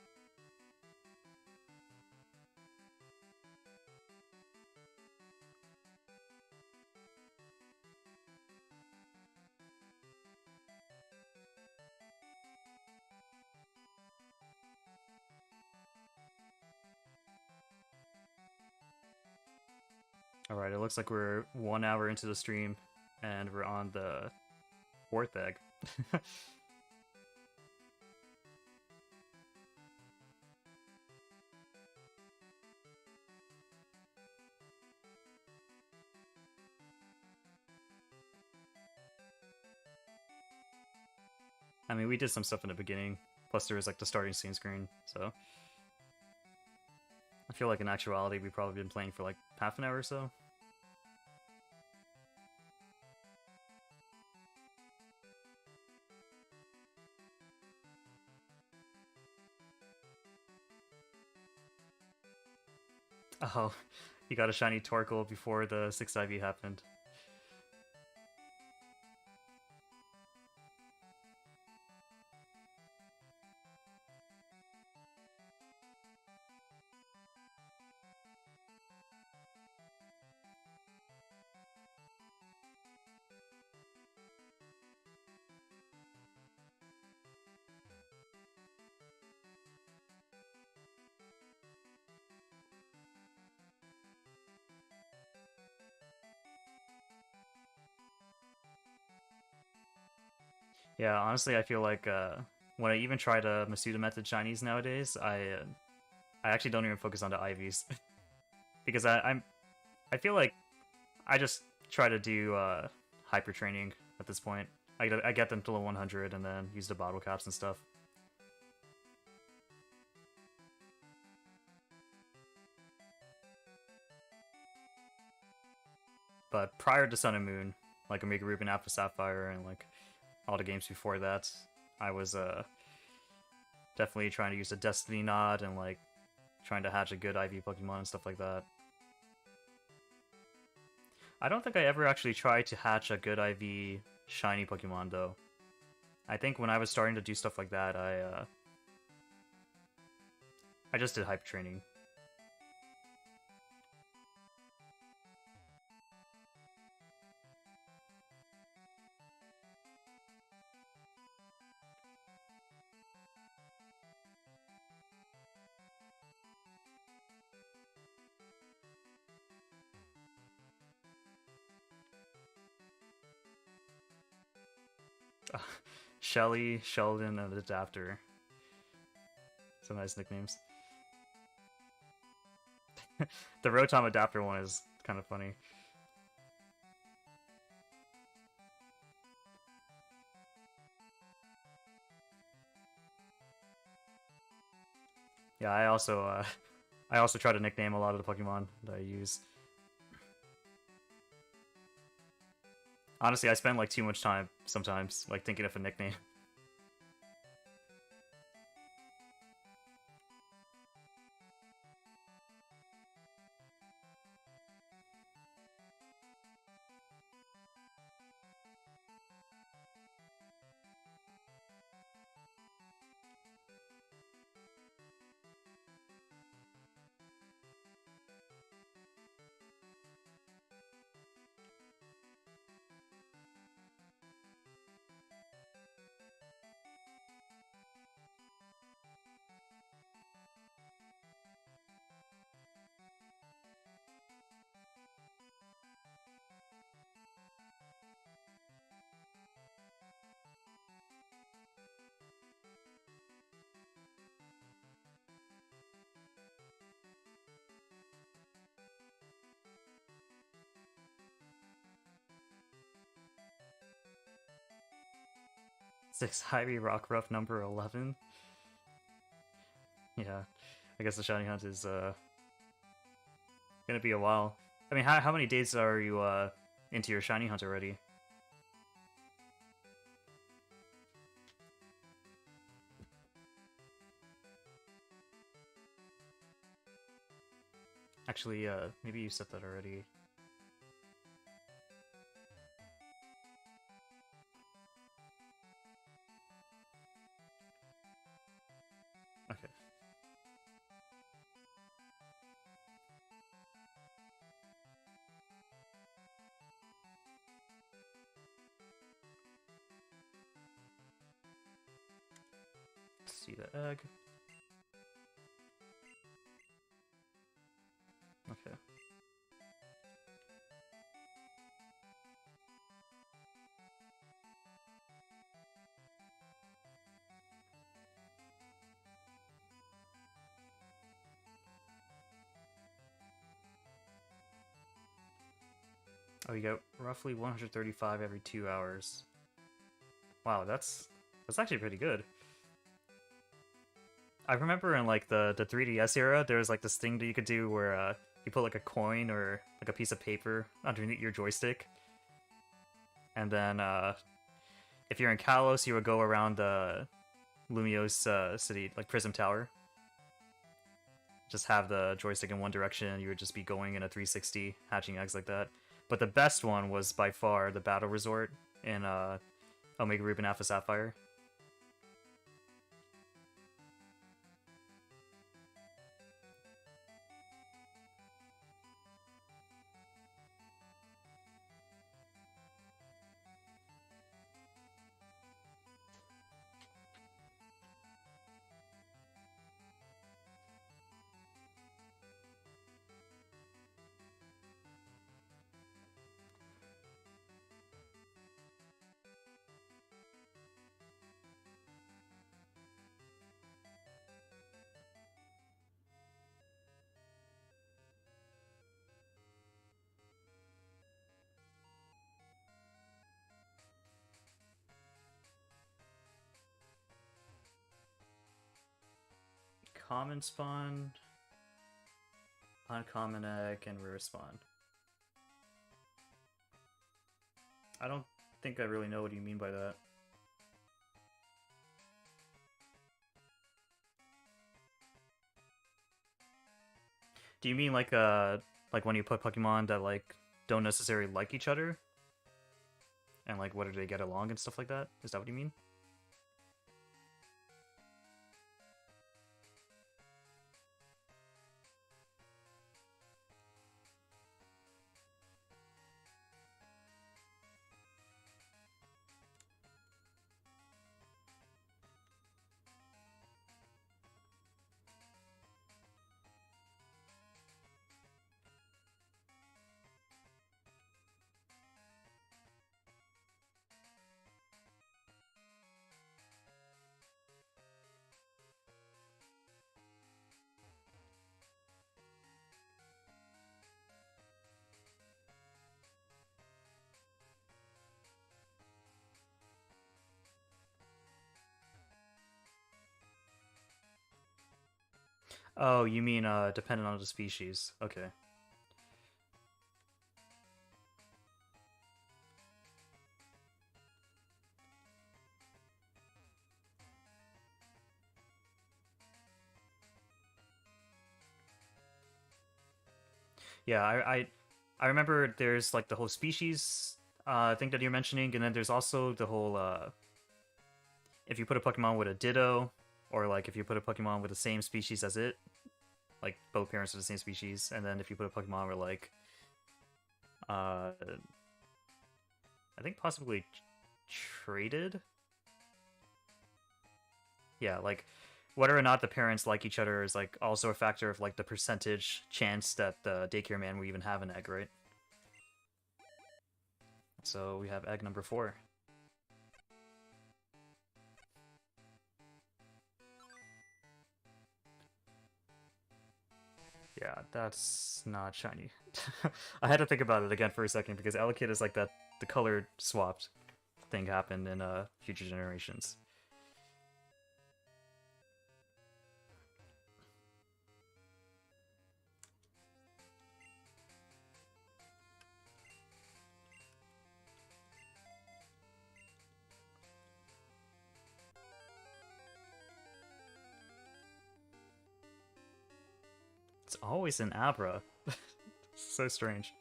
Alright, it looks like we're 1 hour into the stream, and we're on the 4th egg. I mean, we did some stuff in the beginning, plus there was like the starting scene screen, so... I feel like in actuality we've probably been playing for like half an hour or so. Oh, you got a shiny Torkoal before the 6 IV happened. Yeah, honestly, I feel like when I even try to Masuda method Chinese nowadays, I actually don't even focus on the IVs because I feel like I just try to do hyper training at this point. I get them to level 100 and then use the bottle caps and stuff. But prior to Sun and Moon, like Omega Ruby and Alpha Sapphire and like all the games before that, I was definitely trying to use a Destiny Nod and like trying to hatch a good IV Pokemon and stuff like that. I don't think I ever actually tried to hatch a good IV shiny Pokemon though. I think when I was starting to do stuff like that, I just did hyper training. Shelly, Sheldon, and Adapter. Some nice nicknames. The Rotom Adapter one is kind of funny. Yeah, I also try to nickname a lot of the Pokemon that I use. Honestly, I spend like too much time sometimes, like thinking of a nickname. Six Ivy Rockruff number 11. Yeah, I guess the shiny hunt is gonna be a while. I mean, how many days are you into your shiny hunt already? Actually, maybe you said that already. Okay. Let's see the egg. Okay. Oh, you get roughly 135 every 2 hours. Wow, that's actually pretty good. I remember in like the 3DS era, there was like this thing that you could do where you put like a coin or like a piece of paper underneath your joystick, and then if you're in Kalos, you would go around the Lumiose city, like Prism Tower. Just have the joystick in one direction, you would just be going in a 360, hatching eggs like that. But the best one was by far the Battle Resort in Omega Ruby and Alpha Sapphire. common spawn, uncommon egg, and rare spawn. I don't think I really know what you mean by that. Do you mean like when you put Pokemon that like don't necessarily like each other? And like whether they get along and stuff like that? Is that what you mean? Oh, you mean dependent on the species. Okay. Yeah, I remember there's like the whole species thing that you're mentioning, and then there's also the whole if you put a Pokemon with a Ditto, or like if you put a Pokemon with the same species as it, like both parents are the same species, and then if you put a Pokemon with like I think possibly traded. Yeah, like whether or not the parents like each other is like also a factor of like the percentage chance that the daycare man will even have an egg, right? So we have egg number 4. Yeah, that's not shiny. I had to think about it again for a second because Elekid is like that the color swapped thing happened in future generations. It's always an Abra. So strange.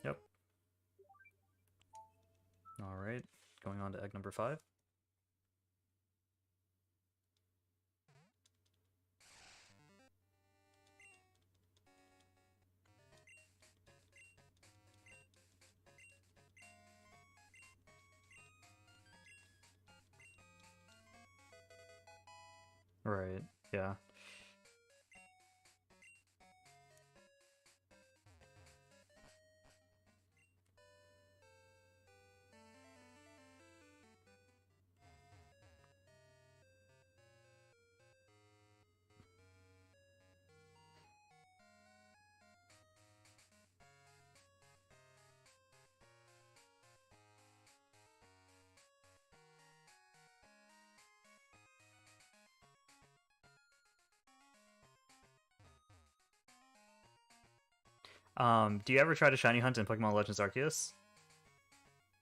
Yep. Alright, going on to egg number 5. Right, yeah. Do you ever try to shiny hunt in Pokemon Legends Arceus?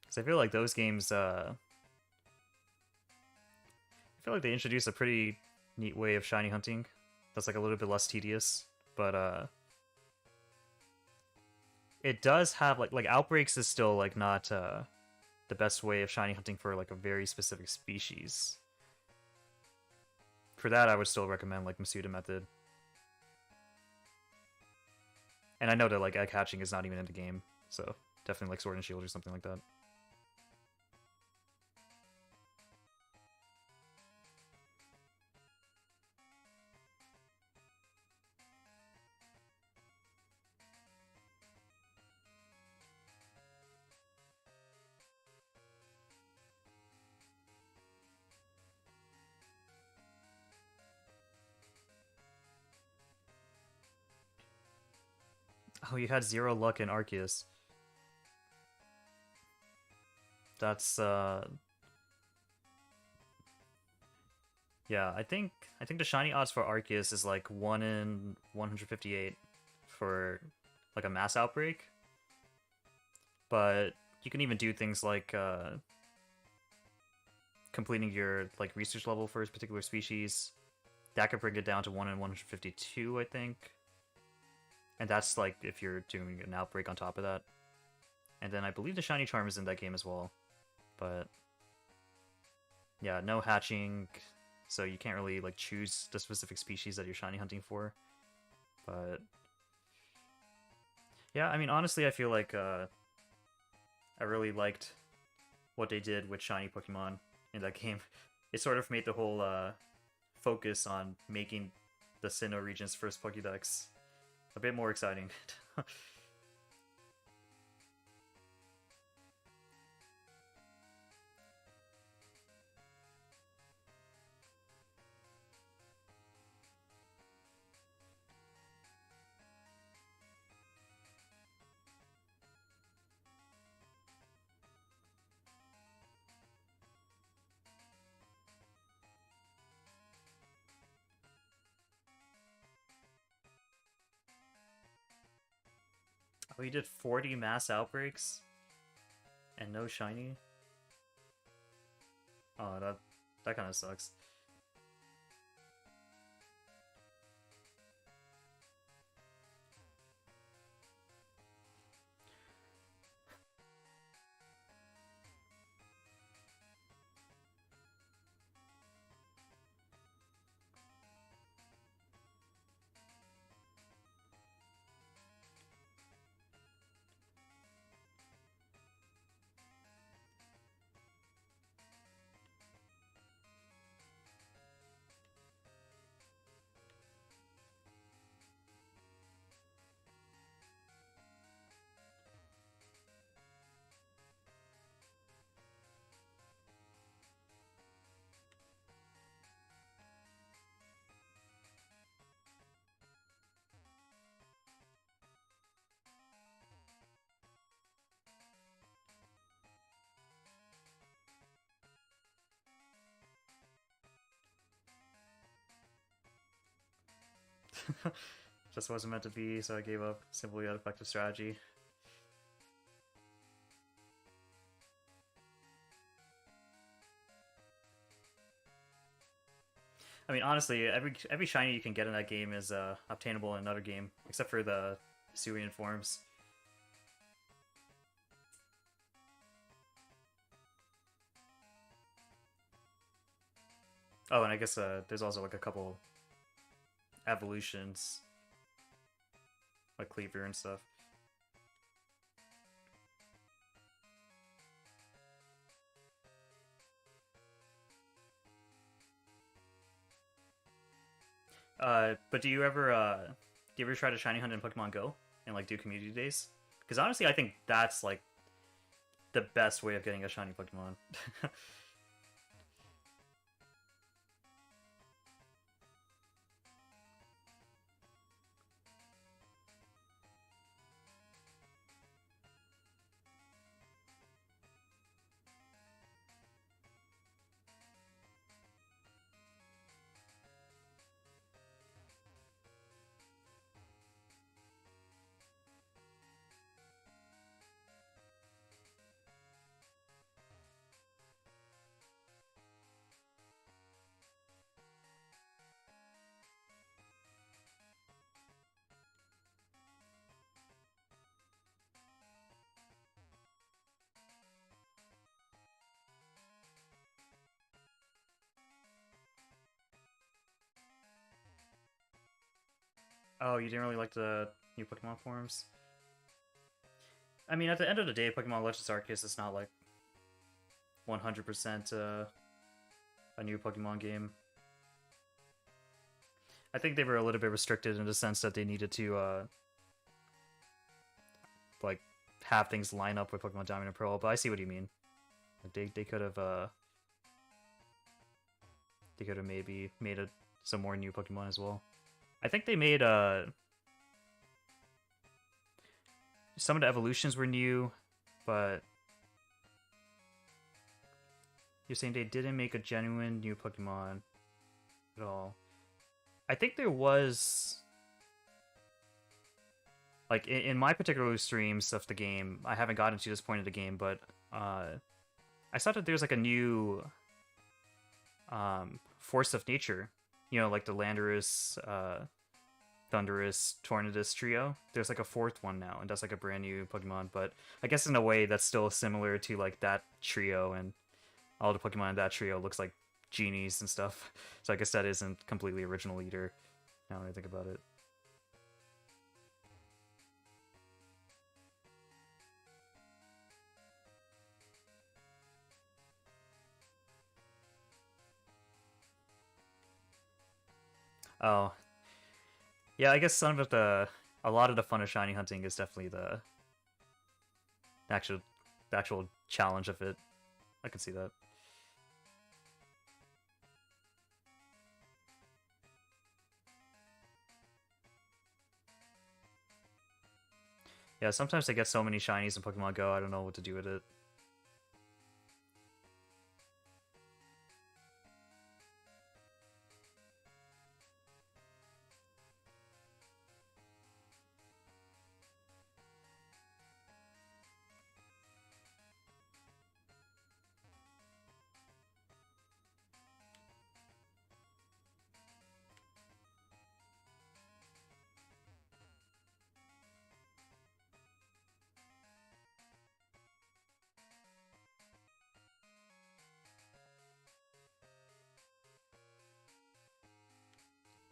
Because I feel like those games, I feel like they introduced a pretty neat way of shiny hunting that's like a little bit less tedious, but it does have like Outbreaks is still like not the best way of shiny hunting for like a very specific species. For that, I would still recommend like Masuda method. And I know that like egg hatching is not even in the game, so definitely like Sword and Shield or something like that. Oh, you had 0 luck in Arceus. That's Yeah, I think the shiny odds for Arceus is like 1 in 158 for like a mass outbreak. But you can even do things like completing your like research level for a particular species. That could bring it down to 1 in 152, I think. And that's like if you're doing an outbreak on top of that. And then I believe the shiny charm is in that game as well. But yeah, no hatching, so you can't really like choose the specific species that you're shiny hunting for. But yeah, I mean honestly I feel like I really liked what they did with shiny Pokemon in that game. It sort of made the whole focus on making the Sinnoh region's first Pokédex a bit more exciting. Oh, you did 40 mass outbreaks and no shiny? Oh, that kind of sucks. Just wasn't meant to be, so I gave up. Simply an effective strategy. I mean, honestly, every shiny you can get in that game is obtainable in another game, except for the Surian forms. Oh, and I guess there's also like a couple evolutions, like Cleaver and stuff. But do you ever try to shiny hunt in Pokemon Go and like do community days? Because honestly, I think that's like the best way of getting a shiny Pokemon. Oh, you didn't really like the new Pokemon forms? I mean, at the end of the day, Pokemon Legends Arceus is not like 100% a new Pokemon game. I think they were a little bit restricted in the sense that they needed to like have things line up with Pokemon Diamond and Pearl. But I see what you mean. Like, they could have maybe made some more new Pokemon as well. I think they made some of the evolutions were new, but you're saying they didn't make a genuine new Pokemon. at all. I think there was like in my particular streams of the game, I haven't gotten to this point of the game, but I saw that there's like a new force of nature. You know, like the Landorus, Thundurus, Tornadus trio. There's like a fourth one now, and that's like a brand new Pokemon. But I guess in a way that's still similar to like that trio, and all the Pokemon in that trio looks like genies and stuff. So I guess that isn't completely original either. Now that I think about it. Oh, yeah. I guess some of a lot of the fun of shiny hunting is definitely the actual, the actual challenge of it. I can see that. Yeah, sometimes I get so many shinies in Pokemon Go, I don't know what to do with it.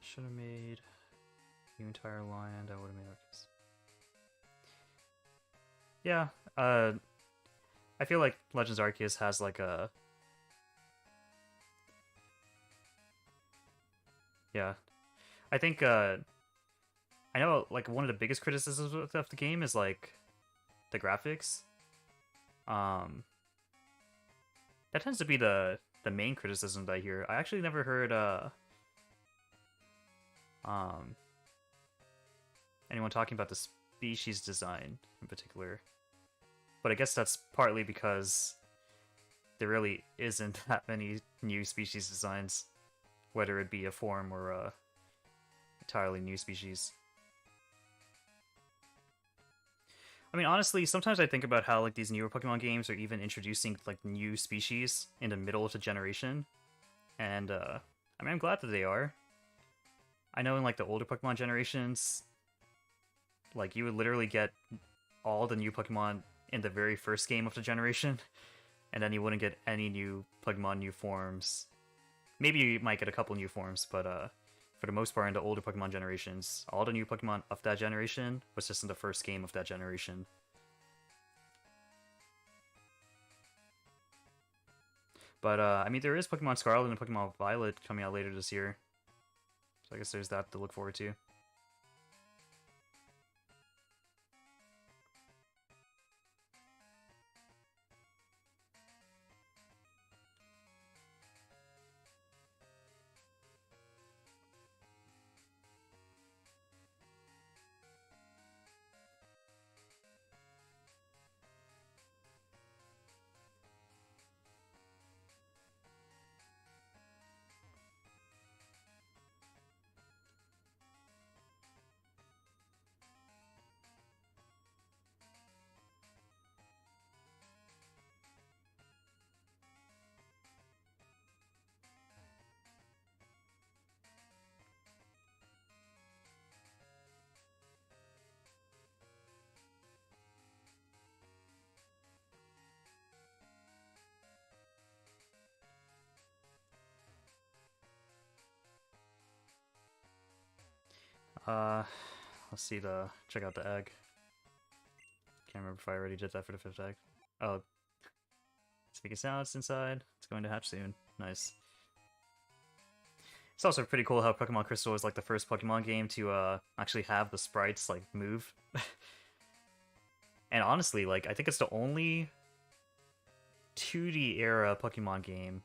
Should have made the entire land. I would have made Arceus. Yeah, I feel like Legends Arceus has like a yeah. I think I know like one of the biggest criticisms of the game is like the graphics. Um, that tends to be the main criticism that I hear. I actually never heard um anyone talking about the species design in particular. But I guess that's partly because there really isn't that many new species designs, whether it be a form or a entirely new species. I mean, honestly, sometimes I think about how like these newer Pokemon games are even introducing like new species in the middle of the generation, and I mean, I'm glad that they are. I know in like the older Pokemon generations, like you would literally get all the new Pokemon in the very first game of the generation, and then you wouldn't get any new Pokemon new forms. Maybe you might get a couple new forms, but for the most part in the older Pokemon generations, all the new Pokemon of that generation was just in the first game of that generation. But I mean, there is Pokemon Scarlet and Pokemon Violet coming out later this year, so I guess there's that to look forward to. Uh, let's see check out the egg. Can't remember if I already did that for the fifth egg. Oh, it's making sounds inside. It's going to hatch soon. Nice. It's also pretty cool how Pokemon Crystal is like the first Pokemon game to actually have the sprites like move. And honestly, like I think it's the only 2D era Pokemon game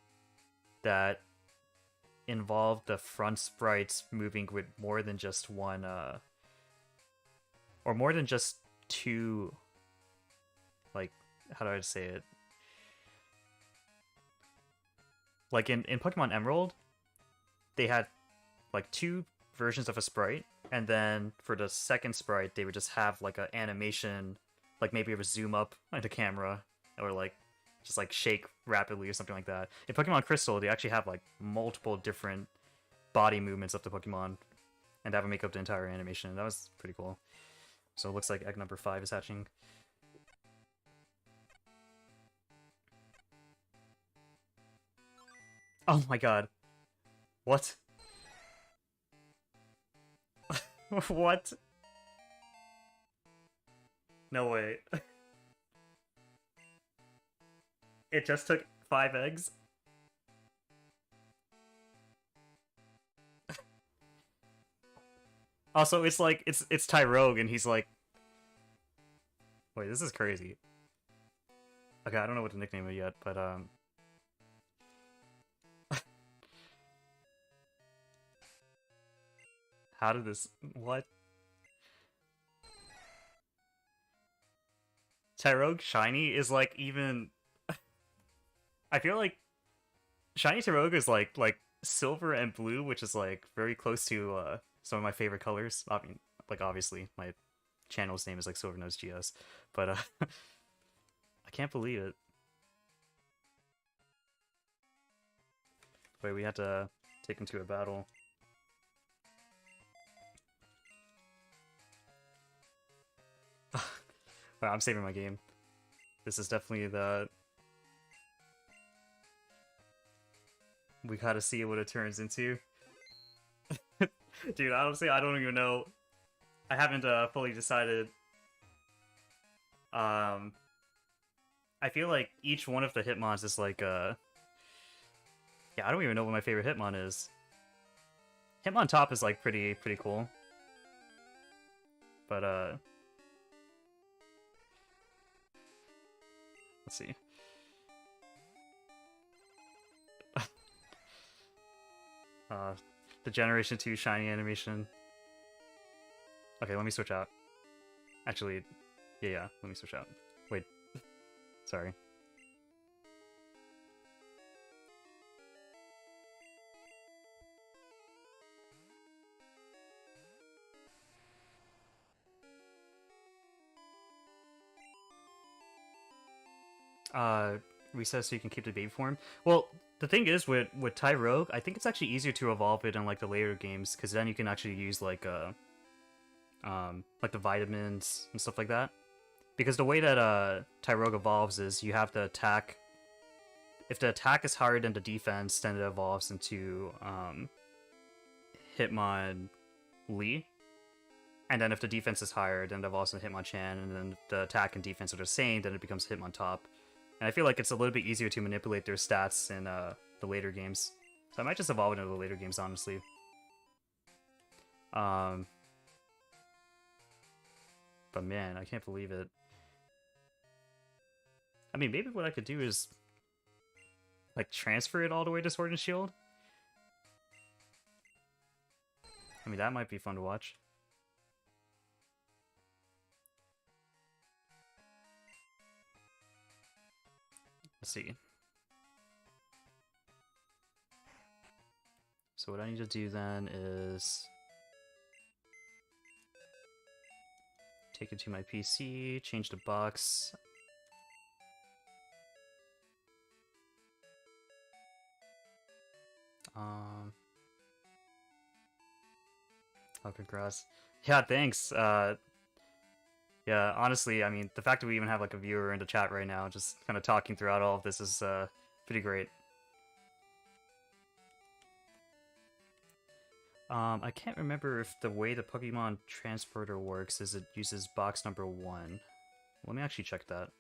that involved the front sprites moving with more than just one or more than just two, like, how do I say it? Like in Pokemon Emerald, they had like two versions of a sprite, and then for the second sprite, they would just have like an animation, like maybe it would zoom up on the camera, or like just like shake rapidly or something like that. In Pokemon Crystal, they actually have like multiple different body movements of the Pokemon, and that would make up the entire animation. That was pretty cool. So it looks like egg number 5 is hatching. Oh my god. What? What? No way. It just took 5 eggs? Also, it's like, it's Tyrogue, and he's like... Wait, this is crazy. Okay, I don't know what to nickname it yet, but, how did this... What? Tyrogue Shiny is, like, even... I feel like Shiny Tyrogue is, like, silver and blue, which is, like, very close to, some of my favorite colors. I mean, like, obviously, my channel's name is, like, SilverNotes GS, but, I can't believe it. Wait, we had to take him to a battle. Well, I'm saving my game. This is definitely the... We gotta see what it turns into. Dude, honestly, I don't even know. I haven't fully decided. I feel like each one of the Hitmons is like yeah, I don't even know what my favorite Hitmon is. Hitmon Top is like pretty cool. But let's see. The Generation 2 shiny animation. Okay, let me switch out. Actually, yeah, let me switch out. Wait. Sorry. Reset so you can keep the baby form. Well, the thing is with Tyrogue, I think it's actually easier to evolve it in like the later games, because then you can actually use like the vitamins and stuff like that. Because the way that Tyrogue evolves is you have the attack. If the attack is higher than the defense, then it evolves into Hitmon Lee. And then if the defense is higher, then it evolves into Hitmonchan, and then if the attack and defense are the same, then it becomes Hitmon Top. And I feel like it's a little bit easier to manipulate their stats in the later games. So I might just evolve into the later games, honestly. But man, I can't believe it. I mean, maybe what I could do is like transfer it all the way to Sword and Shield. I mean, that might be fun to watch. Let's see. So what I need to do then is take it to my PC, change the box. Oh, congrats. Yeah, thanks. Yeah, honestly, I mean, the fact that we even have like a viewer in the chat right now, just kind of talking throughout all of this is pretty great. I can't remember if the way the Pokemon Transporter works is it uses box number 1. Let me actually check that.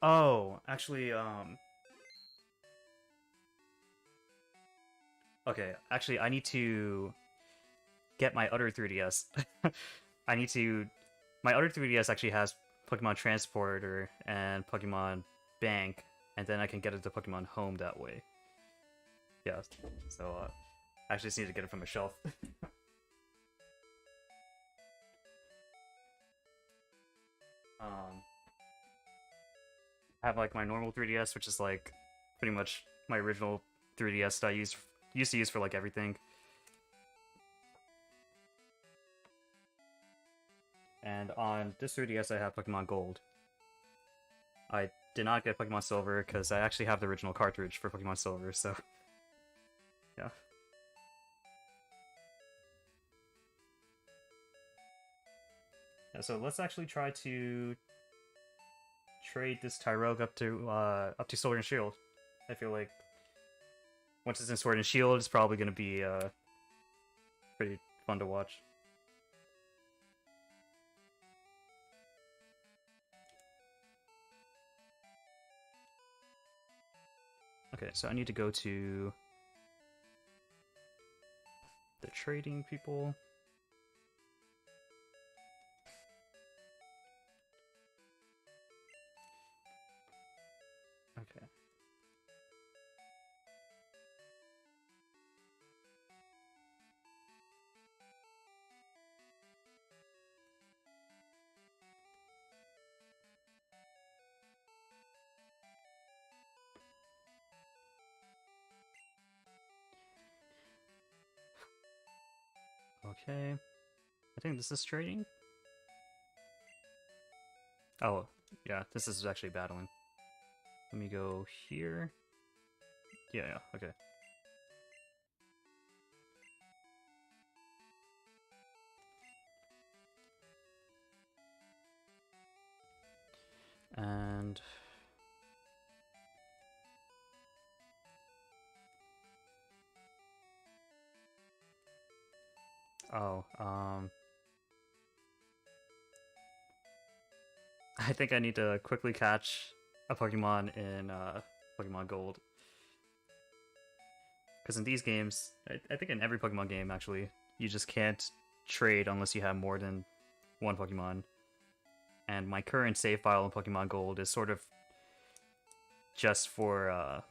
Oh, actually, okay, actually, I need to get my other 3DS. I need to... My other 3DS actually has Pokemon Transporter and Pokemon Bank, and then I can get it to Pokemon Home that way. Yeah, so, I actually just need to get it from a shelf. I have, like, my normal 3DS, which is, like, pretty much my original 3DS that I used to use for like everything. And on this 3DS I have Pokemon Gold. I did not get Pokemon Silver because I actually have the original cartridge for Pokemon Silver, so yeah. Yeah, so let's actually try to trade this Tyrogue up to Sword and Shield. I feel like once it's in Sword and Shield, it's probably gonna be pretty fun to watch. Okay, so I need to go to the trading people. Okay. Okay. I think this is trading. Oh, yeah, this is actually battling. Let me go here. Yeah, okay. And oh, I think I need to quickly catch a Pokemon in Pokemon Gold. Because in these games, I think in every Pokemon game actually, you just can't trade unless you have more than one Pokemon. And my current save file in Pokemon Gold is sort of just for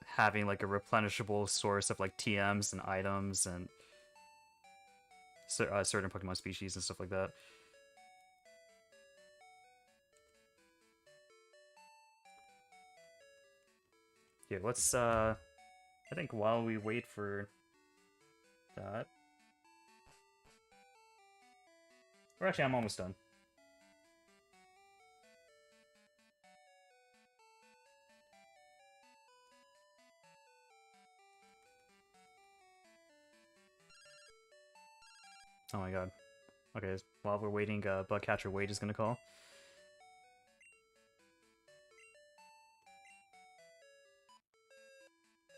having like a replenishable source of like TMs and items and certain Pokemon species and stuff like that. Here, let's I think while we wait for that, or actually I'm almost done. Oh my god. Okay, while we're waiting, Bugcatcher Wade is gonna call.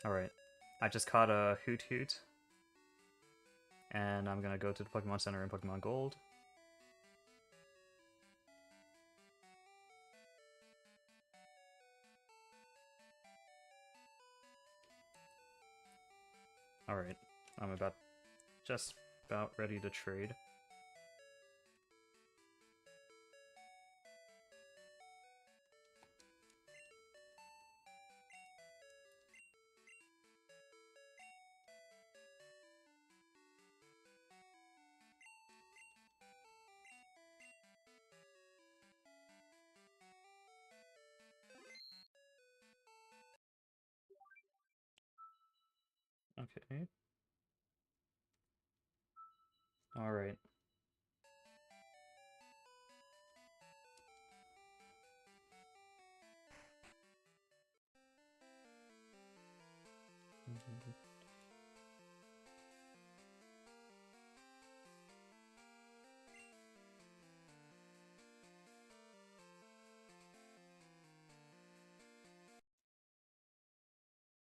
Alright. I just caught a Hoot Hoot. And I'm gonna go to the Pokemon Center in Pokemon Gold. Alright. I'm just about ready to trade. Okay. Alright.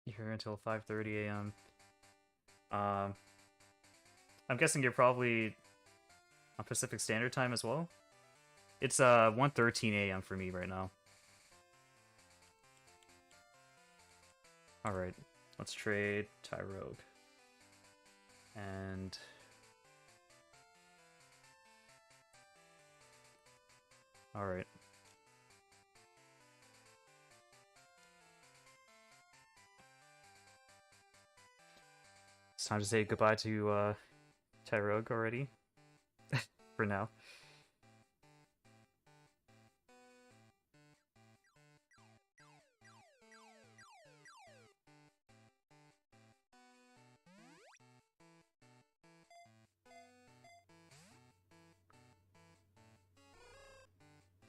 You're here until 5:30 a.m. Um, I'm guessing you're probably on Pacific Standard Time as well? It's 1:13 a.m. for me right now. Alright, let's trade Tyrogue. And alright. It's time to say goodbye to Tyrogue already. For now.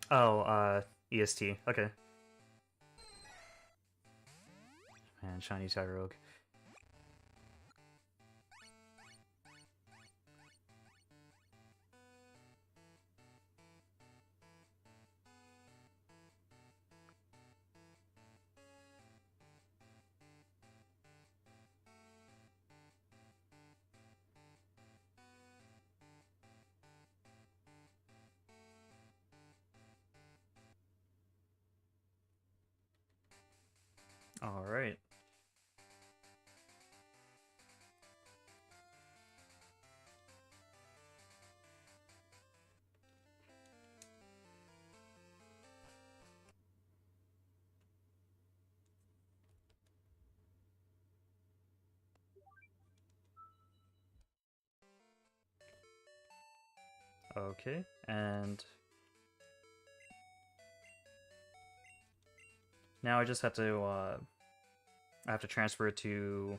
Oh, EST. Okay. Man, shiny Tyrogue. Alright. Okay, and now I just have to, I have to transfer it to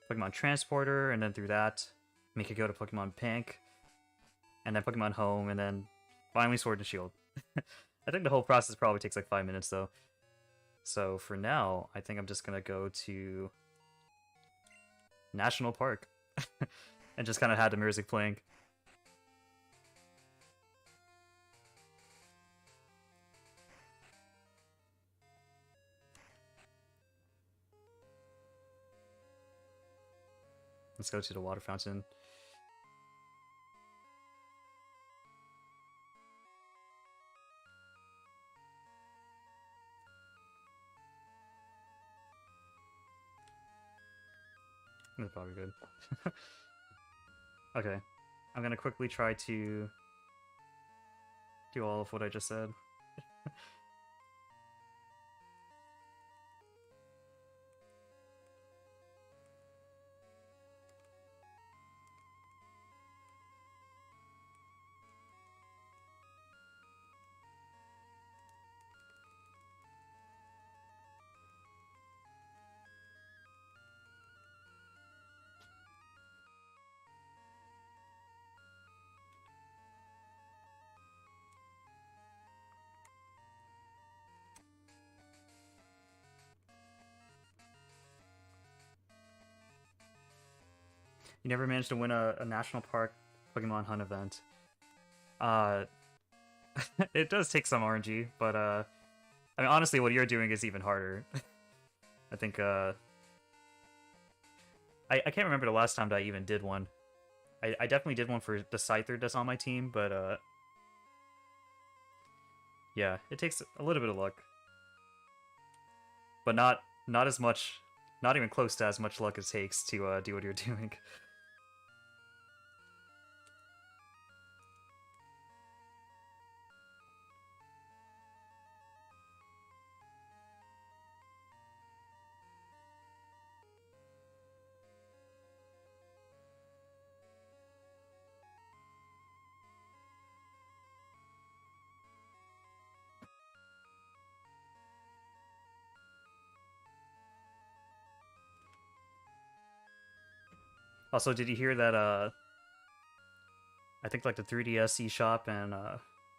Pokemon Transporter, and then through that, make it go to Pokemon Pink, and then Pokemon Home, and then finally Sword and Shield. I think the whole process probably takes like 5 minutes, though. So for now, I think I'm just gonna go to National Park, and just kind of had the music playing. Let's go to the water fountain. That's probably good. Okay. I'm gonna quickly try to do all of what I just said. You never managed to win a National Park Pokemon Hunt event. Uh, it does take some RNG, but I mean, honestly, what you're doing is even harder. I think I can't remember the last time that I even did one. I definitely did one for the Scyther that's on my team, but yeah, it takes a little bit of luck, but not as much, not even close to as much luck as it takes to do what you're doing. Also, did you hear that I think like the 3DS eShop and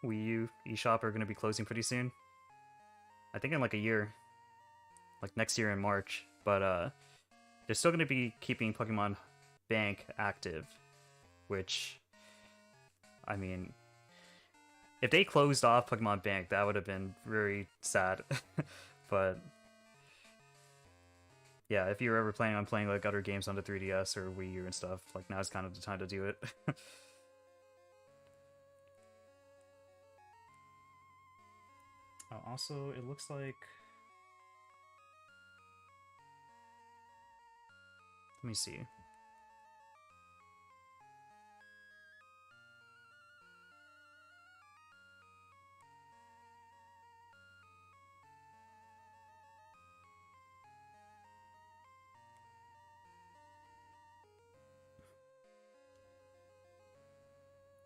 Wii U eShop are going to be closing pretty soon? I think in like a year, like next year in March. But they're still going to be keeping Pokemon Bank active, which, I mean, if they closed off Pokemon Bank, that would have been very sad. But yeah, if you're ever planning on playing like other games on the 3DS or Wii U and stuff, like now's kind of the time to do it. Also, it looks like... Let me see.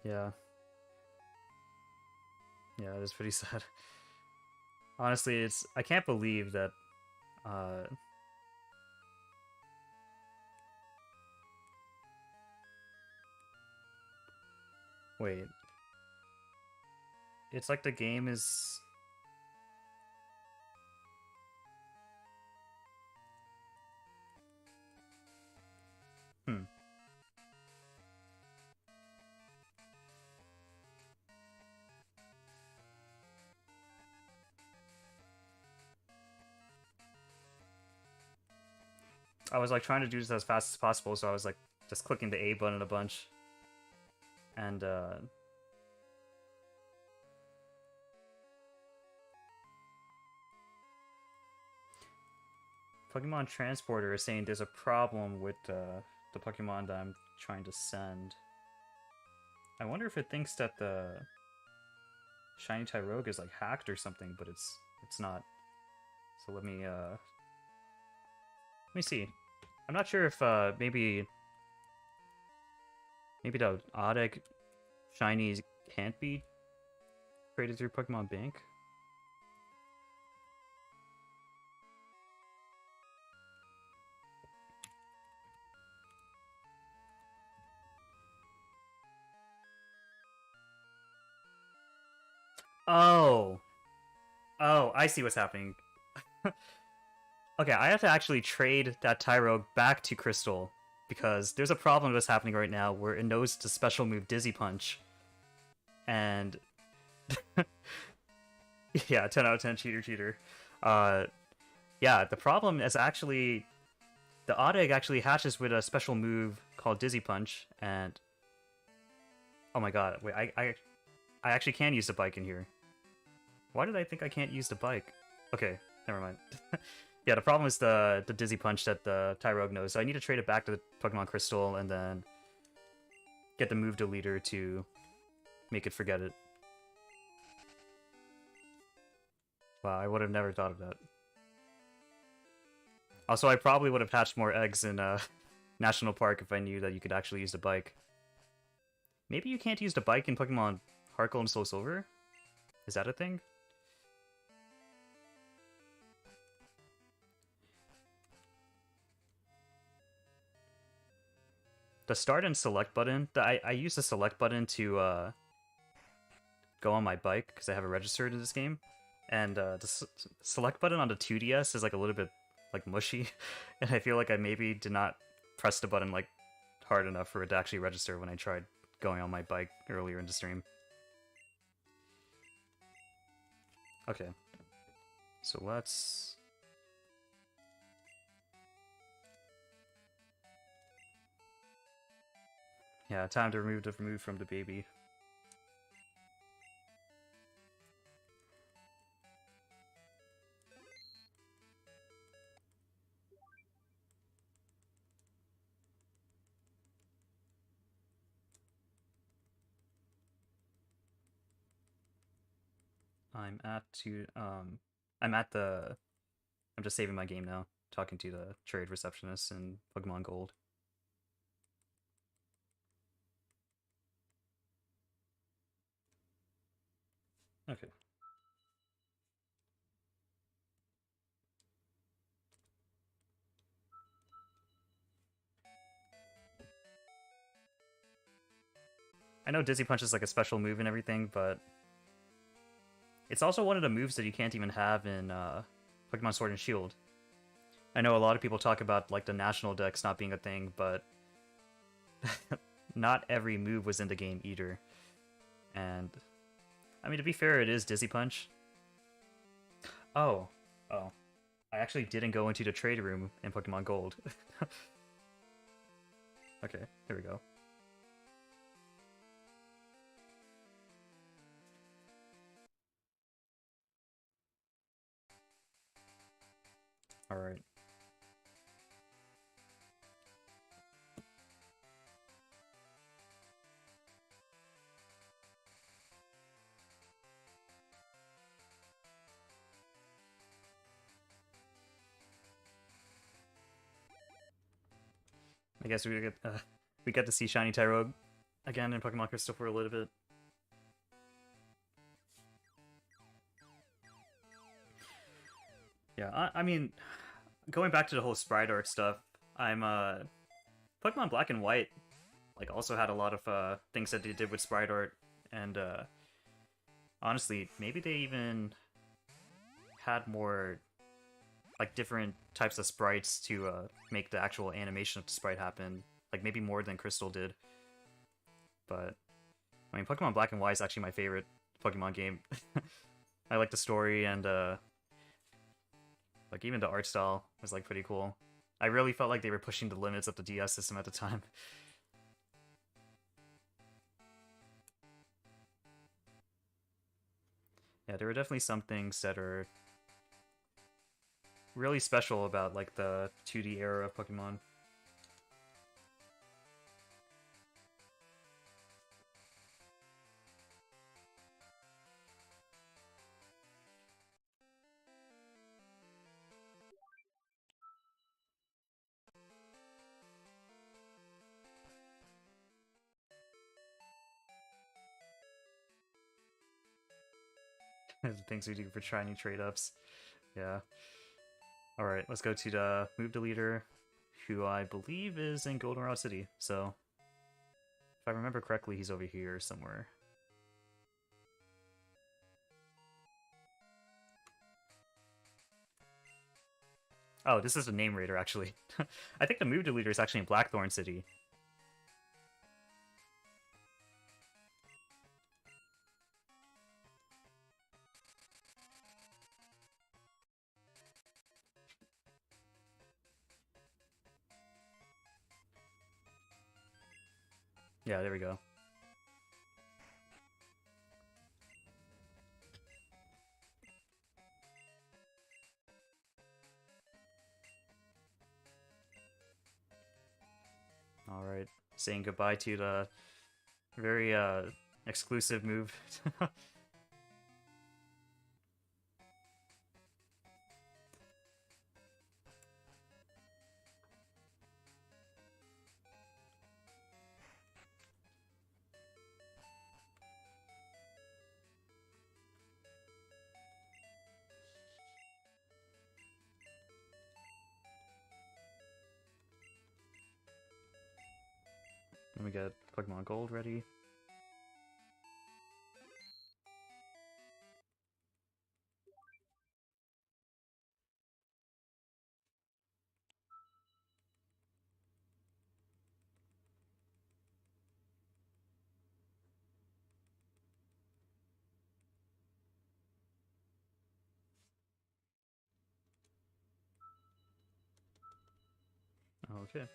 Yeah. Yeah, it is pretty sad. Honestly, it's... I can't believe that... Uh... Wait. It's like the game is... Hmm. I was like trying to do this as fast as possible, so I was like just clicking the A button a bunch. And Pokemon Transporter is saying there's a problem with the Pokemon that I'm trying to send. I wonder if it thinks that the Shiny Tyrogue is like hacked or something, but it's not. So let me see. I'm not sure if maybe the odd egg shinies can't be traded through Pokemon Bank. Oh, I see what's happening. Okay, I have to actually trade that Tyrogue back to Crystal because there's a problem that's happening right now where it knows the special move Dizzy Punch. And yeah, 10 out of 10 cheater. Yeah, the problem is actually the odd egg actually hatches with a special move called Dizzy Punch, and oh my god, wait, I actually can use the bike in here. Why did I think I can't use the bike? Okay, never mind. Yeah, the problem is the Dizzy Punch that the Tyrogue knows, so I need to trade it back to the Pokemon Crystal and then get the move deleter to make it forget it. Wow, I would have never thought of that. Also, I probably would have hatched more eggs in National Park if I knew that you could actually use the bike. Maybe you can't use the bike in Pokemon Heart Gold and Soul Silver? Is that a thing? The start and select button, I use the select button to go on my bike because I have it registered in this game. And the select button on the 2DS is like a little bit like mushy, and I feel like I maybe did not press the button like hard enough for it to actually register when I tried going on my bike earlier in the stream. Okay, so let's... Yeah, time to remove the move from the baby. I'm just saving my game now, talking to the trade receptionist in Pokemon Gold. Okay. I know Dizzy Punch is like a special move and everything, but it's also one of the moves that you can't even have in Pokemon Sword and Shield. I know a lot of people talk about like the national dex not being a thing, but not every move was in the game either. And I mean, to be fair, it is Dizzy Punch. Oh, I actually didn't go into the trade room in Pokemon Gold. Okay, here we go. Alright. I guess we get to see Shiny Tyrogue again in Pokemon Crystal for a little bit. Yeah, I mean, going back to the whole Sprite Arc stuff, I'm Pokemon Black and White like also had a lot of things that they did with Sprite Art, and Honestly, maybe they even had more, like, different types of sprites to make the actual animation of the sprite happen. Like, maybe more than Crystal did. But, I mean, Pokemon Black and White is actually my favorite Pokemon game. I like the story, and, like, even the art style was, like, pretty cool. I really felt like they were pushing the limits of the DS system at the time. Yeah, there were definitely some things that are really special about, like, the 2D era of Pokemon. The things we do for shiny trade-ups. Yeah. Alright, let's go to the move deleter, who I believe is in Goldenrod City. So, if I remember correctly, he's over here somewhere. Oh, this is a name raider, actually. I think the move deleter is actually in Blackthorn City. Yeah, there we go. Alright, saying goodbye to the very exclusive move. Let me get Pokemon Gold ready. Okay.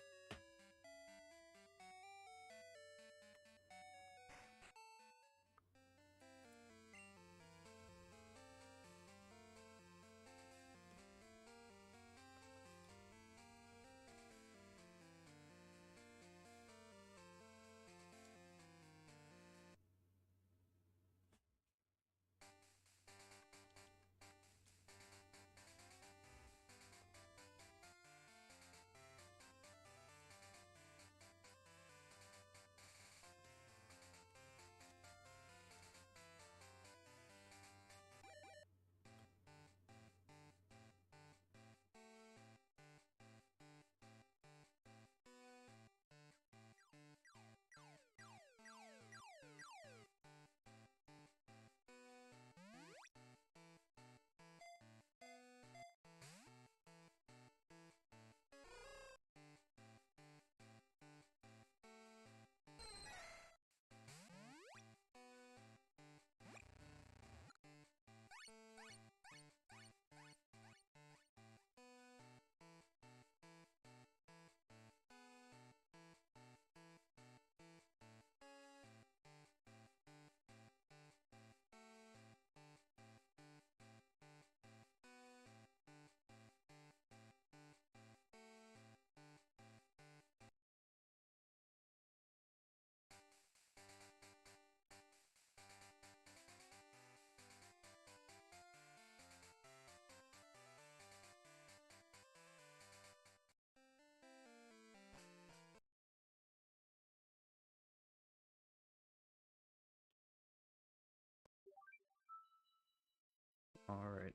Alright.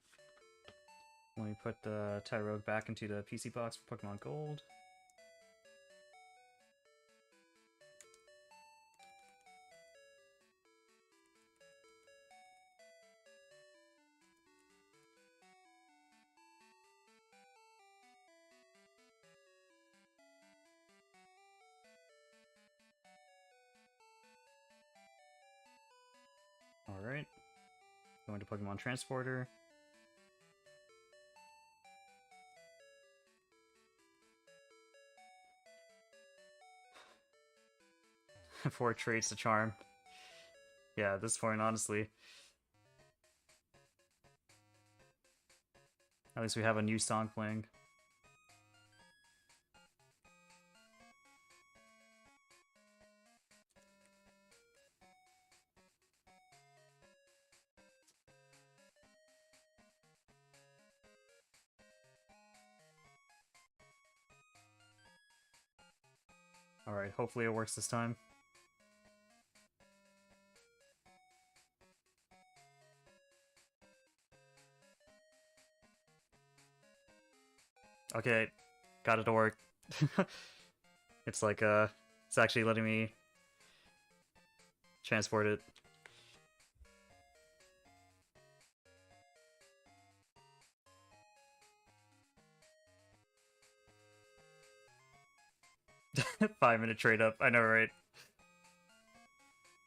Let me put the Tyrogue back into the PC box for Pokemon Gold. Going to Pokemon Transporter. Four traits to charm. Yeah, at this point, honestly. At least we have a new song playing. Alright, hopefully it works this time. Okay, got it to work. It's like, it's actually letting me transport it. Five-minute trade up, I know, right?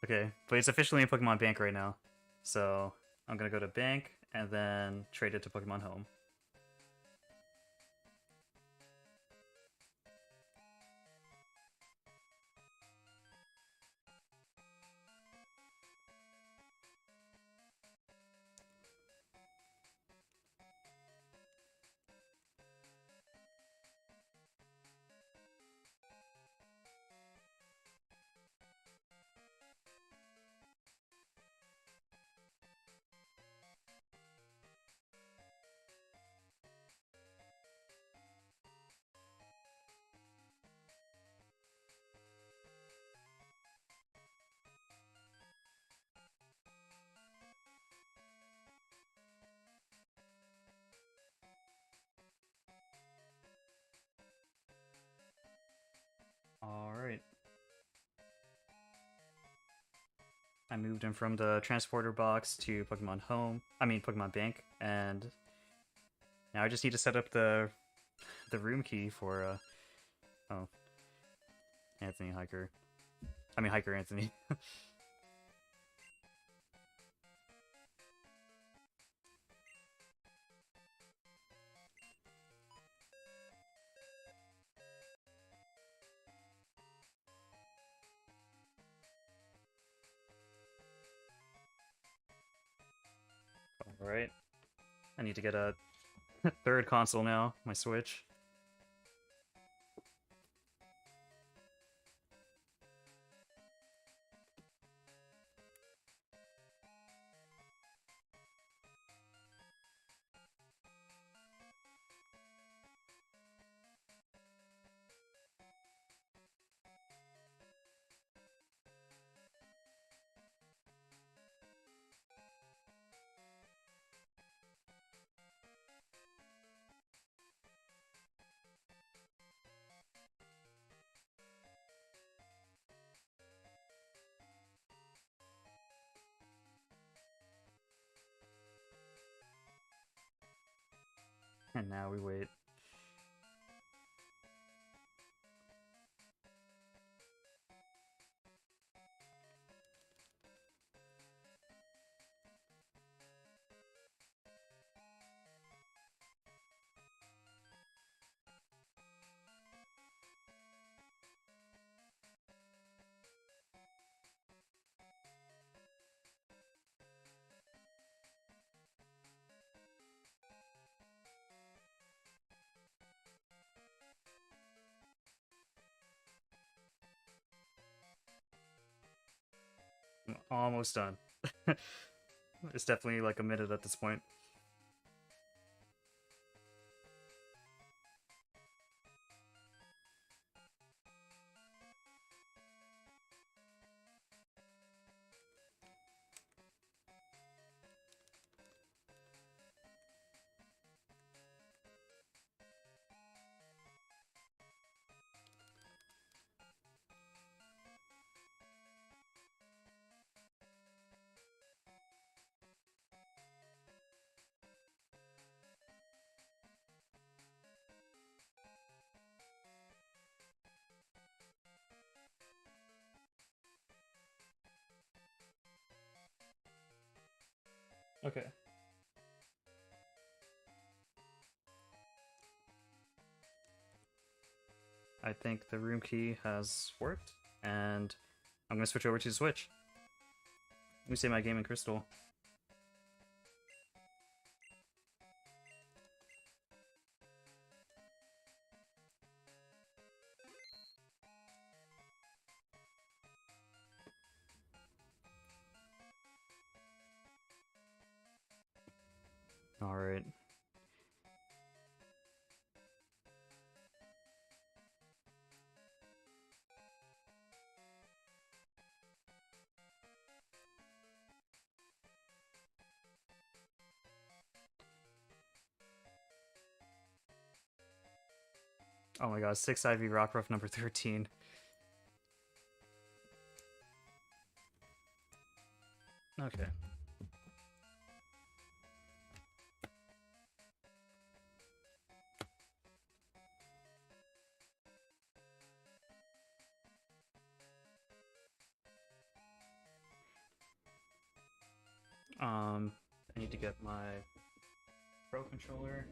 Okay, but it's officially in Pokemon Bank right now. So, I'm gonna go to Bank, and then trade it to Pokemon Home. Alright. I moved him from the transporter box to Pokemon Home. I mean, Pokemon Bank, and now I just need to set up the room key for, oh, Anthony Hiker. I mean, Hiker Anthony. Alright. I need to get a third console now, my Switch. And now we wait. I'm almost done. It's definitely like a minute at this point. Okay. I think the room key has worked, and I'm gonna switch over to the Switch. Let me save my game in Crystal. Alright. Oh my god, 6 IV Rockruff number 13. Okay. I need to get my Pro controller.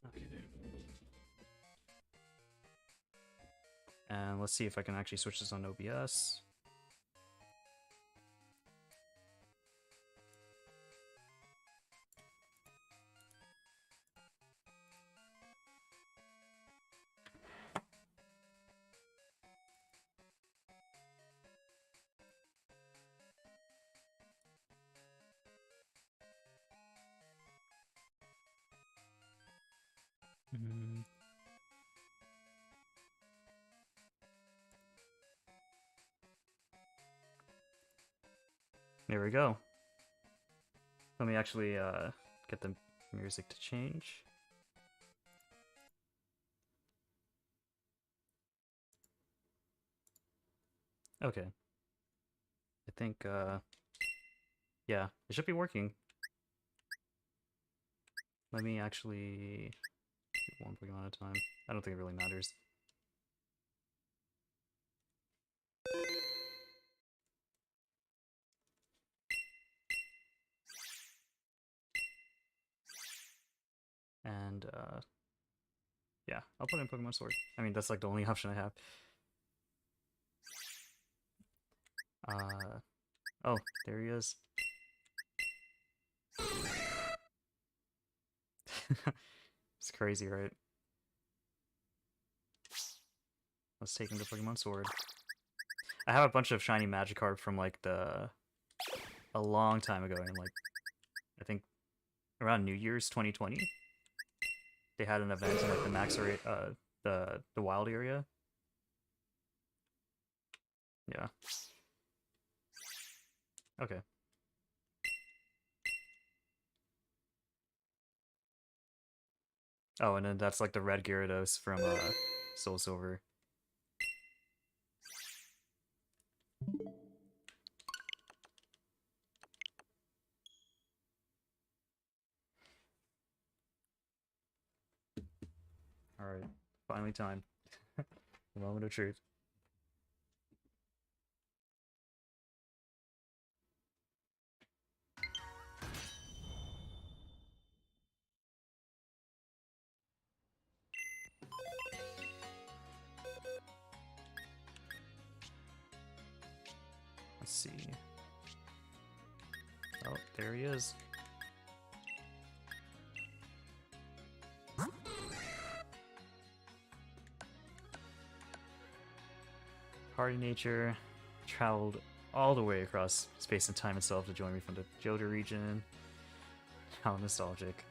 Okay. And let's see if I can actually switch this on OBS. There we go. Let me actually get the music to change. Okay. I think, yeah, it should be working. Let me actually do one Pokemon at a time. I don't think it really matters. And, yeah, I'll put in Pokemon Sword. I mean, that's like the only option I have. Oh, there he is. It's crazy, right? Let's take him to Pokemon Sword. I have a bunch of shiny Magikarp from like a long time ago, and like I think around New Year's 2020, they had an event in like the max area, the wild area. Yeah. Okay. Oh, and then that's like the red Gyarados from Soul Silver. Alright. Finally time. The moment of truth. Let's see. Oh, there he is. Hardy nature, traveled all the way across space and time itself to join me from the Johto region. How nostalgic.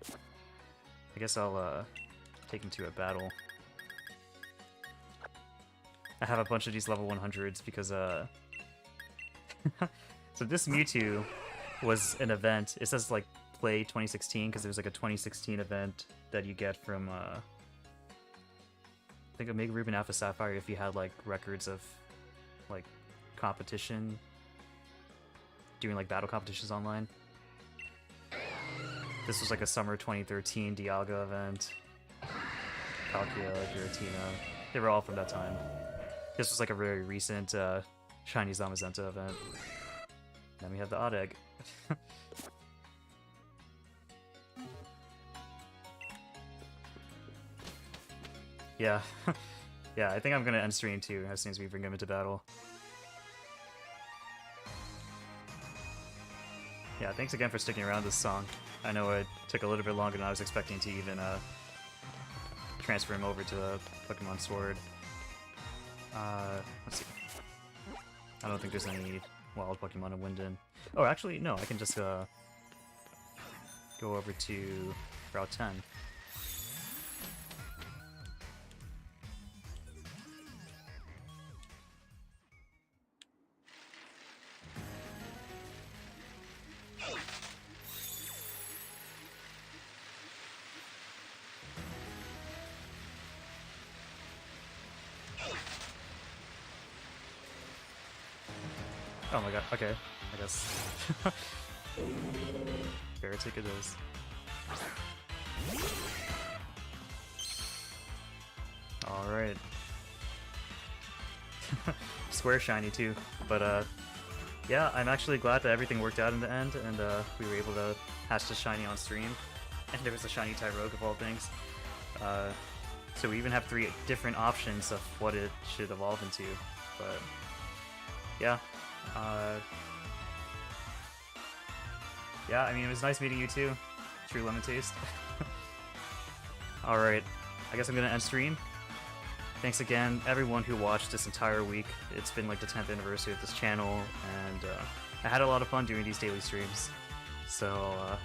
I guess I'll take him to a battle. I have a bunch of these level 100s because so this Mewtwo was an event. It says like play 2016 because there's like a 2016 event that you get from I think Omega Ruby and Alpha Sapphire if you had like records of like competition, doing like battle competitions online. This was like a summer 2013 Dialga event. Palkia, Giratina. They were all from that time. This was like a very recent Shiny Zamazenta event. Then we have the Odd Egg. Yeah. Yeah, I think I'm gonna end stream too as soon as we bring him into battle. Yeah, thanks again for sticking around this song. I know it took a little bit longer than I was expecting to even transfer him over to Pokemon Sword. Let's see. I don't think there's any wild Pokemon in Winden. Oh, actually, no, I can just go over to Route 10. Oh my god, okay, I guess. Baratic it is. Alright. Square shiny too, but yeah, I'm actually glad that everything worked out in the end, and we were able to hatch the shiny on stream. And there was a shiny Tyrogue of all things. So we even have 3 different options of what it should evolve into, but yeah. Yeah, I mean, it was nice meeting you too. True lemon taste. Alright, I guess I'm gonna end stream. Thanks again, everyone who watched this entire week. It's been like the 10th anniversary of this channel, and I had a lot of fun doing these daily streams. So,